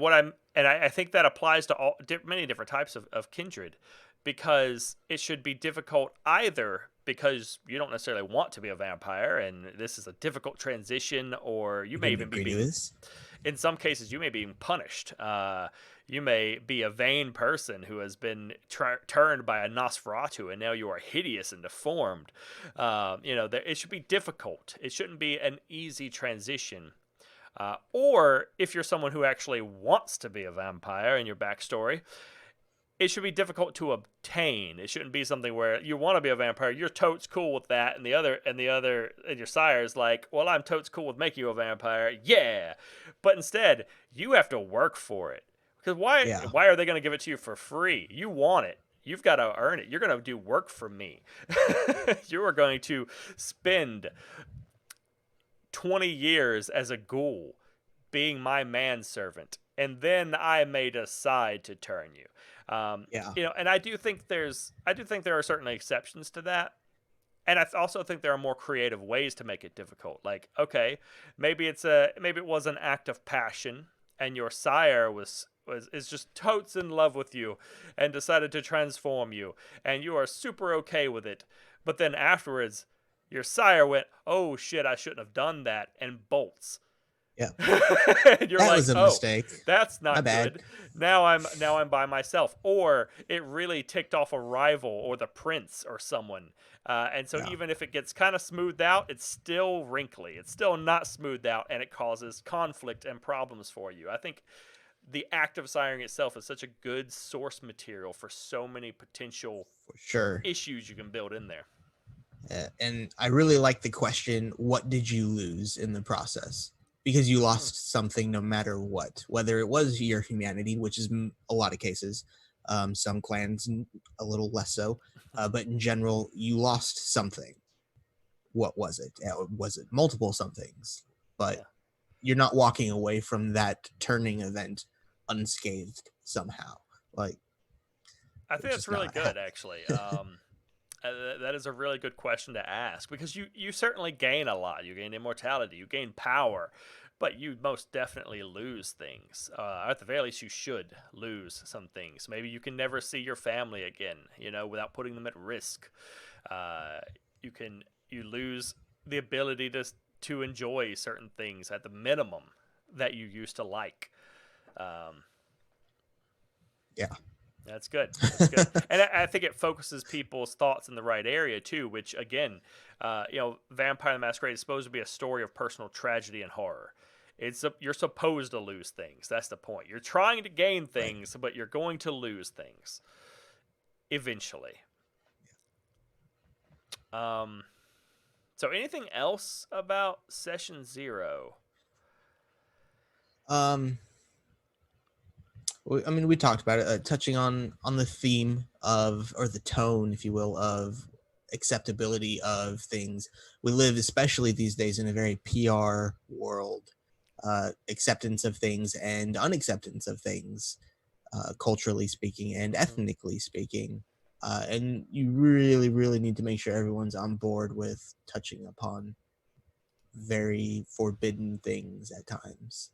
I think that applies to many different types of kindred, because it should be difficult either because you don't necessarily want to be a vampire and this is a difficult transition, or you may even be in some cases you may be being punished. You may be a vain person who has been turned by a Nosferatu, and now you are hideous and deformed. It should be difficult. It shouldn't be an easy transition. Or if you're someone who actually wants to be a vampire in your backstory, it should be difficult to obtain. It shouldn't be something where you want to be a vampire, you're totes cool with that, and your sire is like, well, I'm totes cool with making you a vampire, yeah. But instead, you have to work for it. Because why are they going to give it to you for free? You want it. You've got to earn it. You're going to do work for me. You are going to spend 20 years as a ghoul being my manservant, and then I may decide to turn you. Yeah. And I do think there are certain exceptions to that. And I also think there are more creative ways to make it difficult. Like, okay, maybe it was an act of passion, and your sire is just totes in love with you, and decided to transform you, and you are super okay with it. But then afterwards, your sire went, "Oh shit, I shouldn't have done that," and bolts. Yeah. And you're That like, was a "Oh, mistake. that's My not bad. good. Now I'm by myself." Or it really ticked off a rival or the prince or someone. And so Yeah. even if it gets kind of smoothed out, it's still wrinkly. It's still not smoothed out, and it causes conflict and problems for you. I think the act of siring itself is such a good source material for so many potential For sure. issues you can build in there. And I really like the question, what did you lose in the process? Because you lost something no matter what, whether it was your humanity, which is a lot of cases, some clans a little less so, but in general, you lost something. What was it? Was it multiple somethings? But Yeah. you're not walking away from that turning event unscathed somehow. Like, I think it's that's just really not good, actually. That is a really good question to ask, because you certainly gain a lot. You gain immortality, you gain power, but you most definitely lose things. At the very least, you should lose some things. Maybe you can never see your family again, without putting them at risk. Uh, you lose the ability to enjoy certain things at the minimum that you used to like. Um, Yeah. That's good. That's good. And I think it focuses people's thoughts in the right area too, which again, Vampire the Masquerade is supposed to be a story of personal tragedy and horror. You're supposed to lose things. That's the point. You're trying to gain Right. things, but you're going to lose things eventually. So anything else about Session Zero? Um, I mean, we talked about it, touching on the theme of, or the tone, if you will, of acceptability of things. We live, especially these days, in a very PR world. Acceptance of things and unacceptance of things, culturally speaking and Mm-hmm. ethnically speaking. And you really, really need to make sure everyone's on board with touching upon very forbidden things at times.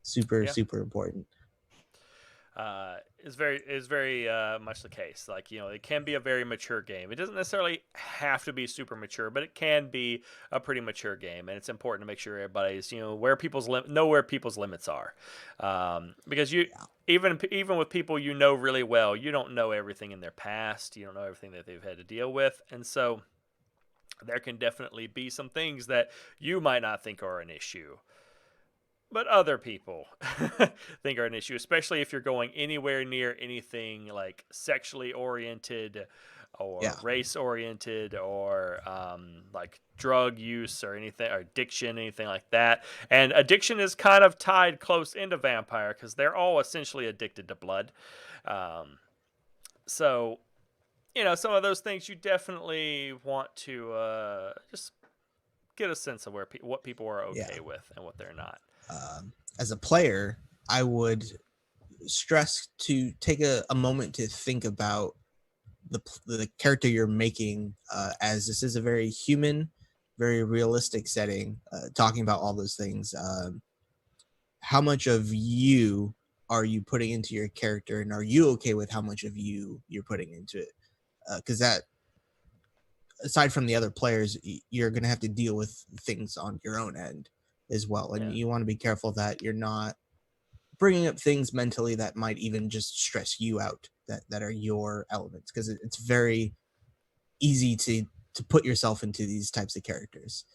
Super, Yeah. super important. Is very much the case. Like, it can be a very mature game. It doesn't necessarily have to be super mature, but it can be a pretty mature game, and it's important to make sure everybody's know where people's limits are, because even with people really well, you don't know everything in their past. You don't know everything that they've had to deal with, and so there can definitely be some things that you might not think are an issue, but other people think are an issue, especially if you're going anywhere near anything like sexually oriented or Yeah. race oriented, or like drug use or anything, or addiction, anything like that. And addiction is kind of tied close into vampire because they're all essentially addicted to blood. So, some of those things you definitely want to just get a sense of what people are Yeah. okay with and what they're not. As a player, I would stress to take a moment to think about the character you're making, as this is a very human, very realistic setting, talking about all those things. How much of you are you putting into your character, and are you okay with how much of you're putting into it? Because that, aside from the other players, you're going to have to deal with things on your own end as well, and Yeah. you want to be careful that you're not bringing up things mentally that might even just stress you out, that are your elements, because it's very easy to put yourself into these types of characters.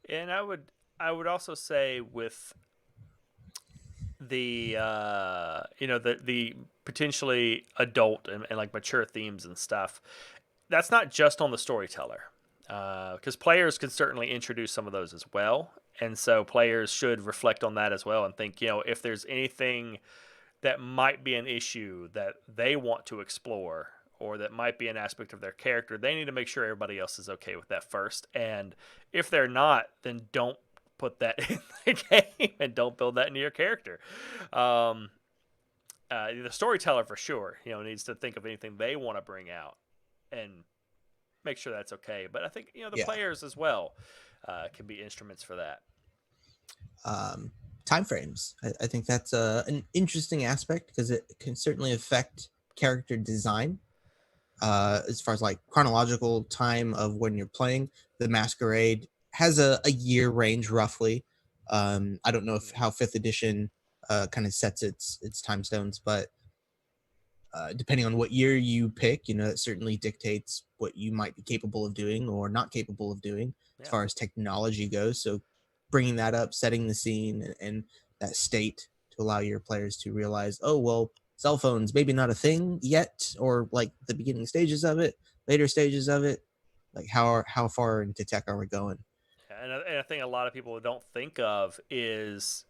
And I would also say with the the potentially adult and like mature themes and stuff, that's not just on the storyteller, because players can certainly introduce some of those as well, and so players should reflect on that as well and think, if there's anything that might be an issue that they want to explore, or that might be an aspect of their character, they need to make sure everybody else is okay with that first. And if they're not, then don't put that in the game and don't build that into your character. The storyteller for sure, needs to think of anything they want to bring out and make sure that's okay. But I think the players as well can be instruments for that. Time frames. I think that's an interesting aspect because it can certainly affect character design. As far as like chronological time of when you're playing, the Masquerade has a year range roughly. I don't know how 5th edition kind of sets its time stones, but depending on what year you pick, it certainly dictates what you might be capable of doing or not capable of doing as far as technology goes. So bringing that up, setting the scene and that state to allow your players to realize, oh, well, cell phones, maybe not a thing yet, or like the beginning stages of it, later stages of it. Like how far into tech are we going? And I think a lot of people don't think of is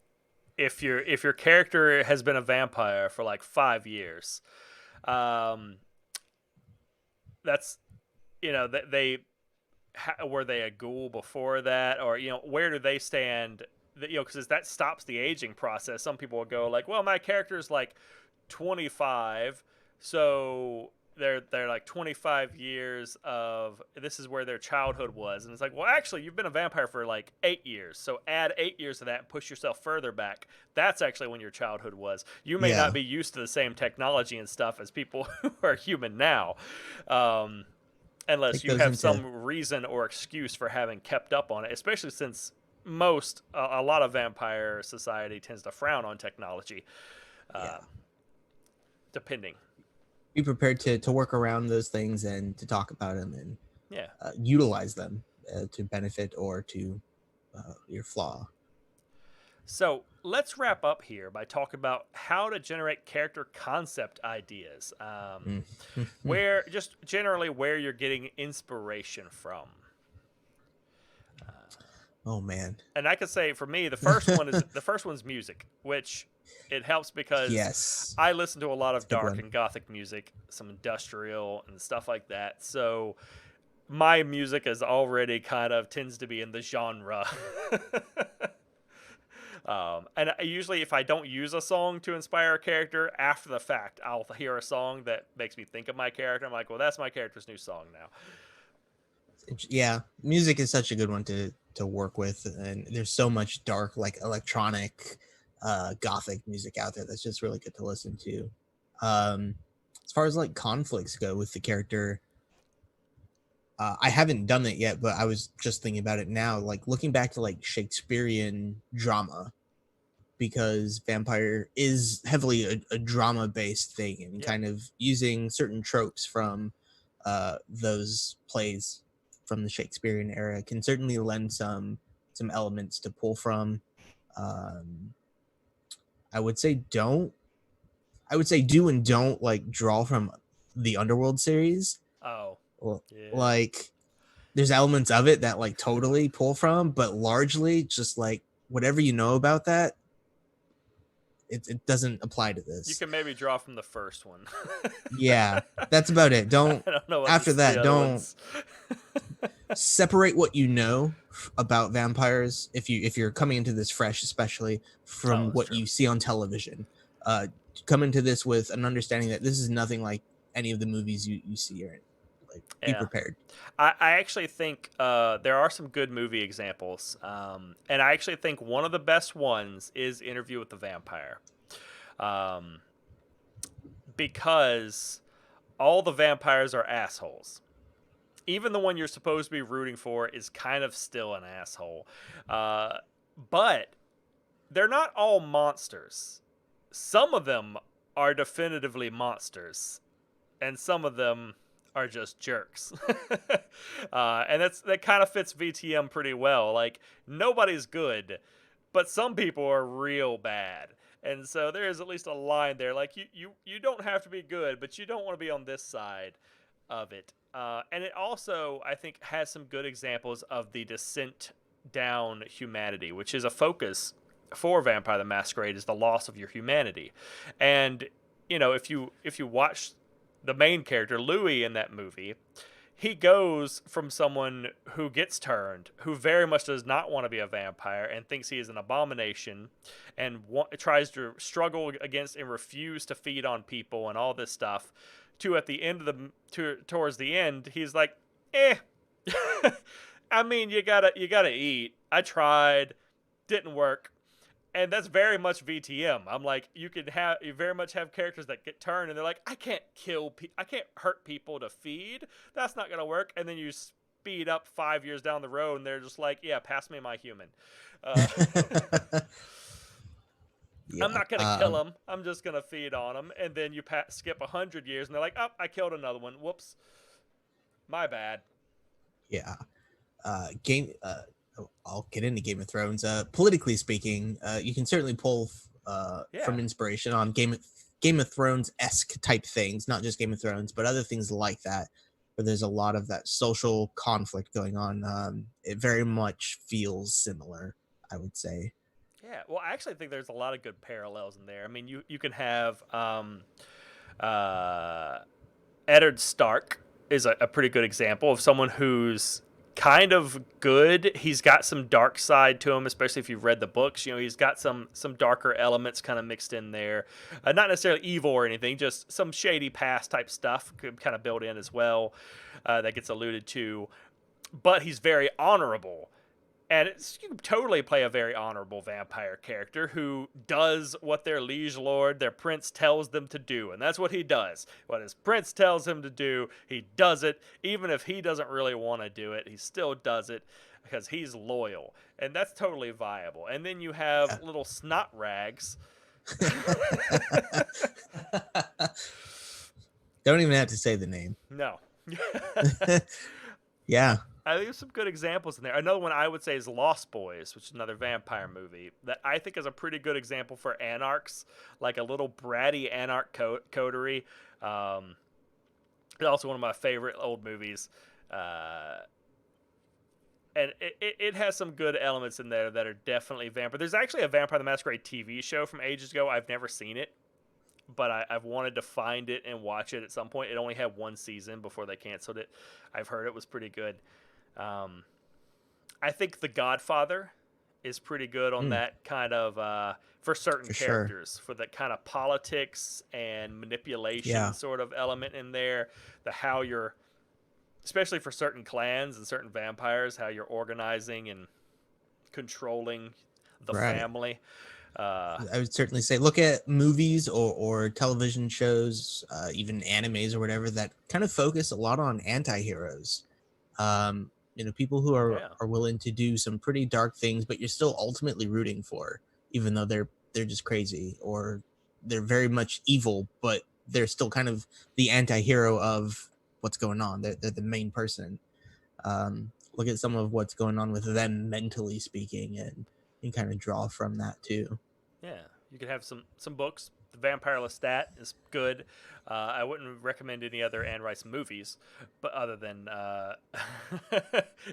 if your character has been a vampire for like 5 years, that's were they a ghoul before that, or where do they stand? Because that stops the aging process. Some people will go like, well, my character's like 25, so they're like 25 years of this is where their childhood was, and it's like, well, actually you've been a vampire for like 8 years, so add 8 years to that and push yourself further back. That's actually when your childhood was. You may not be used to the same technology and stuff as people who are human now, unless you have some reason or excuse for having kept up on it, especially since a lot of vampire society tends to frown on technology. Depending. Be prepared to work around those things and to talk about them and utilize them to benefit or to your flaw. So let's wrap up here by talking about how to generate character concept ideas. Where you're getting inspiration from. Oh man! And I could say for me, the first one's music, which it helps because I listen to a lot of dark and gothic music, some industrial and stuff like that. So my music is already tends to be in the genre. And usually if I don't use a song to inspire a character, after the fact, I'll hear a song that makes me think of my character. I'm like, well, that's my character's new song now. Yeah, music is such a good one to work with, and there's so much dark, like electronic, gothic music out there that's just really good to listen to. As far as like conflicts go with the character, I haven't done it yet, but I was just thinking about it now, like looking back to like Shakespearean drama, because vampire is heavily a drama based thing, and kind of using certain tropes from those plays from the Shakespearean era can certainly lend some elements to pull from. I would say do and don't like draw from the Underworld series. Like there's elements of it that like totally pull from, but largely just like whatever you know about that, it doesn't apply to this. You can maybe draw from the first one. Yeah, that's about it. Don't after that, don't separate what you know about vampires if you're coming into this fresh, especially from what you see on television. Come into this with an understanding that this is nothing like any of the movies you see or like be prepared. I actually think there are some good movie examples, and I actually think one of the best ones is Interview with the Vampire, because all the vampires are assholes. Even the one you're supposed to be rooting for is kind of still an asshole, but they're not all monsters. Some of them are definitively monsters, and some of them are just jerks. And that kind of fits VTM pretty well. Like, nobody's good, but some people are real bad. And so there is at least a line there. Like, you don't have to be good, but you don't want to be on this side of it. And it also, I think, has some good examples of the descent down humanity, which is a focus for Vampire the Masquerade is the loss of your humanity. And if you watch the main character Louis in that movie, he goes from someone who gets turned, who very much does not want to be a vampire and thinks he is an abomination, and tries to struggle against and refuse to feed on people and all this stuff, to at the end of towards the end, he's like, I mean, you gotta eat. I tried, didn't work. And that's very much VTM. I'm like, you very much have characters that get turned, and they're like, I can't hurt people to feed. That's not gonna work. And then you speed up 5 years down the road, and they're just like, yeah, pass me my human. Yeah, I'm not gonna kill them. I'm just gonna feed on them. And then you skip 100 years, and they're like, oh, I killed another one. Whoops, my bad. Yeah. I'll get into Game of Thrones. Politically speaking, you can certainly pull from inspiration on Game of Thrones-esque type things, not just Game of Thrones, but other things like that, where there's a lot of that social conflict going on. It very much feels similar, I would say. Yeah, well, I actually think there's a lot of good parallels in there. I mean, you can have Eddard Stark is a pretty good example of someone who's kind of good. He's got some dark side to him, especially if you've read the books. He's got some darker elements kind of mixed in there. Not necessarily evil or anything, just some shady past type stuff kind of built in as well, that gets alluded to. But he's very honorable. And you can totally play a very honorable vampire character who does what their liege lord, their prince, tells them to do. And that's what he does. What his prince tells him to do, he does it. Even if he doesn't really want to do it, he still does it because he's loyal. And that's totally viable. And then you have little snot rags. Don't even have to say the name. No. Yeah. I think there's some good examples in there. Another one I would say is Lost Boys, which is another vampire movie that I think is a pretty good example for anarchs, like a little bratty anarch coterie. It's also one of my favorite old movies. And it has some good elements in there that are definitely vampire. There's actually a Vampire the Masquerade TV show from ages ago. I've never seen it, but I've wanted to find it and watch it at some point. It only had one season before they canceled it. I've heard it was pretty good. I think The Godfather is pretty good on that kind of for certain characters, for that kind of politics and manipulation sort of element in there. How you're, especially for certain clans and certain vampires, how you're organizing and controlling the family. I would certainly say look at movies or television shows, even animes or whatever, that kind of focus a lot on anti-heroes. People who are willing to do some pretty dark things, but you're still ultimately rooting for, even though they're just crazy or they're very much evil, but they're still kind of the anti-hero of what's going on. They're the main person. Look at some of what's going on with them mentally speaking, and you kind of draw from that too. Yeah, you could have some books. The Vampire Lestat is good. I wouldn't recommend any other Anne Rice movies, but other than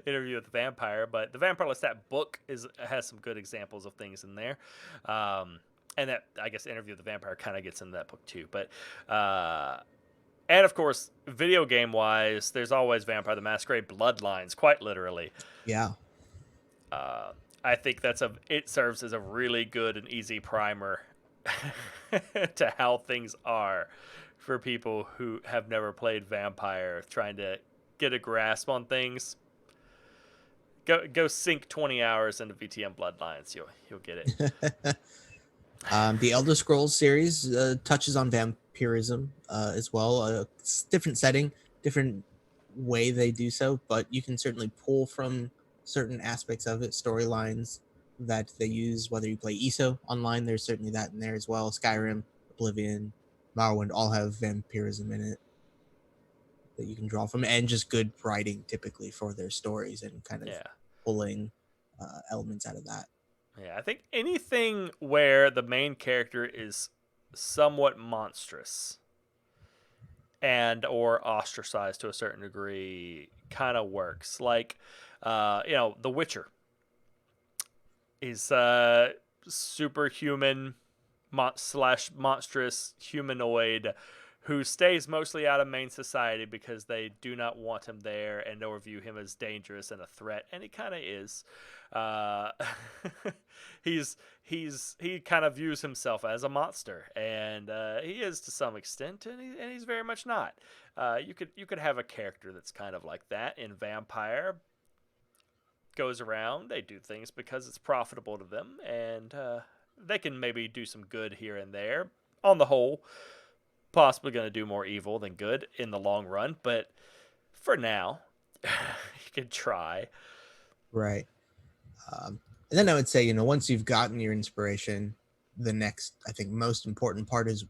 Interview with the Vampire. But the Vampire Lestat book has some good examples of things in there. And that, I guess, Interview with the Vampire kind of gets into that book too. But and of course, video game wise, there's always Vampire the Masquerade Bloodlines, quite literally. Yeah. I think it serves as a really good and easy primer to how things are for people who have never played Vampire, trying to get a grasp on things. Go sink 20 hours into VTM Bloodlines. You'll get it. The Elder Scrolls series touches on vampirism as well. Different setting, different way they do so, but you can certainly pull from certain aspects of it, storylines that they use, whether you play ESO online, there's certainly that in there as well. Skyrim, Oblivion, Morrowind all have vampirism in it that you can draw from, and just good writing typically for their stories and kind of pulling elements out of that. Yeah, I think anything where the main character is somewhat monstrous and or ostracized to a certain degree kind of works. Like, The Witcher is superhuman slash monstrous humanoid who stays mostly out of main society because they do not want him there and they'll view him as dangerous and a threat, and he kind of is. Uh, he kind of views himself as a monster, and he is to some extent, and he's very much not. You could have a character that's kind of like that in Vampire. Goes around, they do things because it's profitable to them, and they can maybe do some good here and there. On the whole, possibly going to do more evil than good in the long run, but for now, you can try. Right. And then I would say, once you've gotten your inspiration, the next, I think, most important part is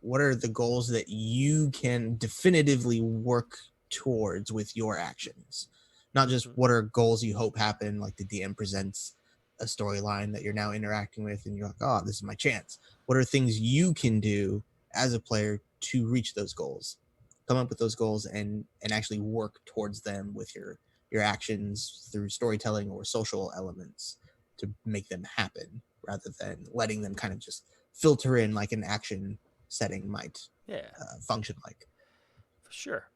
what are the goals that you can definitively work towards with your actions? Not just what are goals you hope happen, like the DM presents a storyline that you're now interacting with and you're like, oh, this is my chance. What are things you can do as a player to reach those goals? Come up with those goals and actually work towards them with your actions through storytelling or social elements to make them happen, rather than letting them kind of just filter in like an action setting might function like. For sure.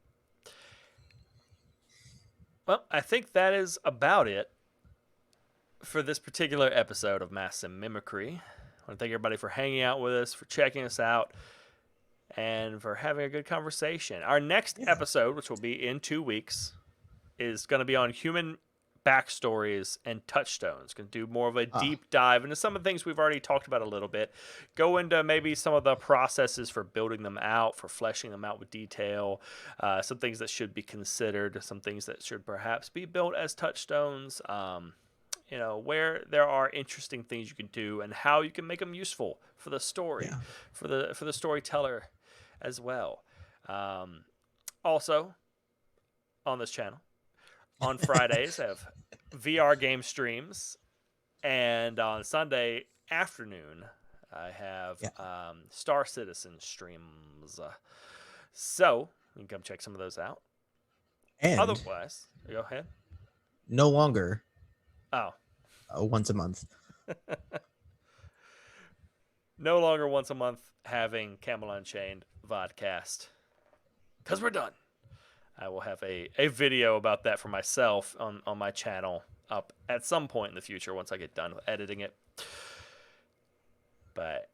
Well, I think that is about it for this particular episode of Masks and Mimicry. I want to thank everybody for hanging out with us, for checking us out, and for having a good conversation. Our next episode, which will be in 2 weeks, is going to be on human backstories and touchstones. Going to do more of a deep dive into some of the things we've already talked about a little bit. Go into maybe some of the processes for building them out, for fleshing them out with detail. Some things that should be considered, some things that should perhaps be built as touchstones. Where there are interesting things you can do and how you can make them useful for the story, for the storyteller as well. Also, on this channel, on Fridays, I have VR game streams, and on Sunday afternoon, I have Star Citizen streams. So you can come check some of those out. And otherwise, go ahead. No longer. Oh. Once a month. No longer once a month having Camel Unchained vodcast. Because we're done. I will have a video about that for myself on my channel up at some point in the future once I get done with editing it. But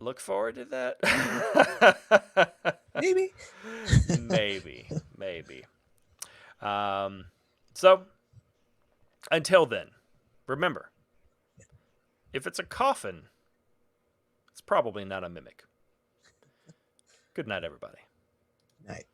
look forward to that. Maybe. Maybe. So, until then, remember, if it's a coffin, it's probably not a mimic. Good night, everybody. Night.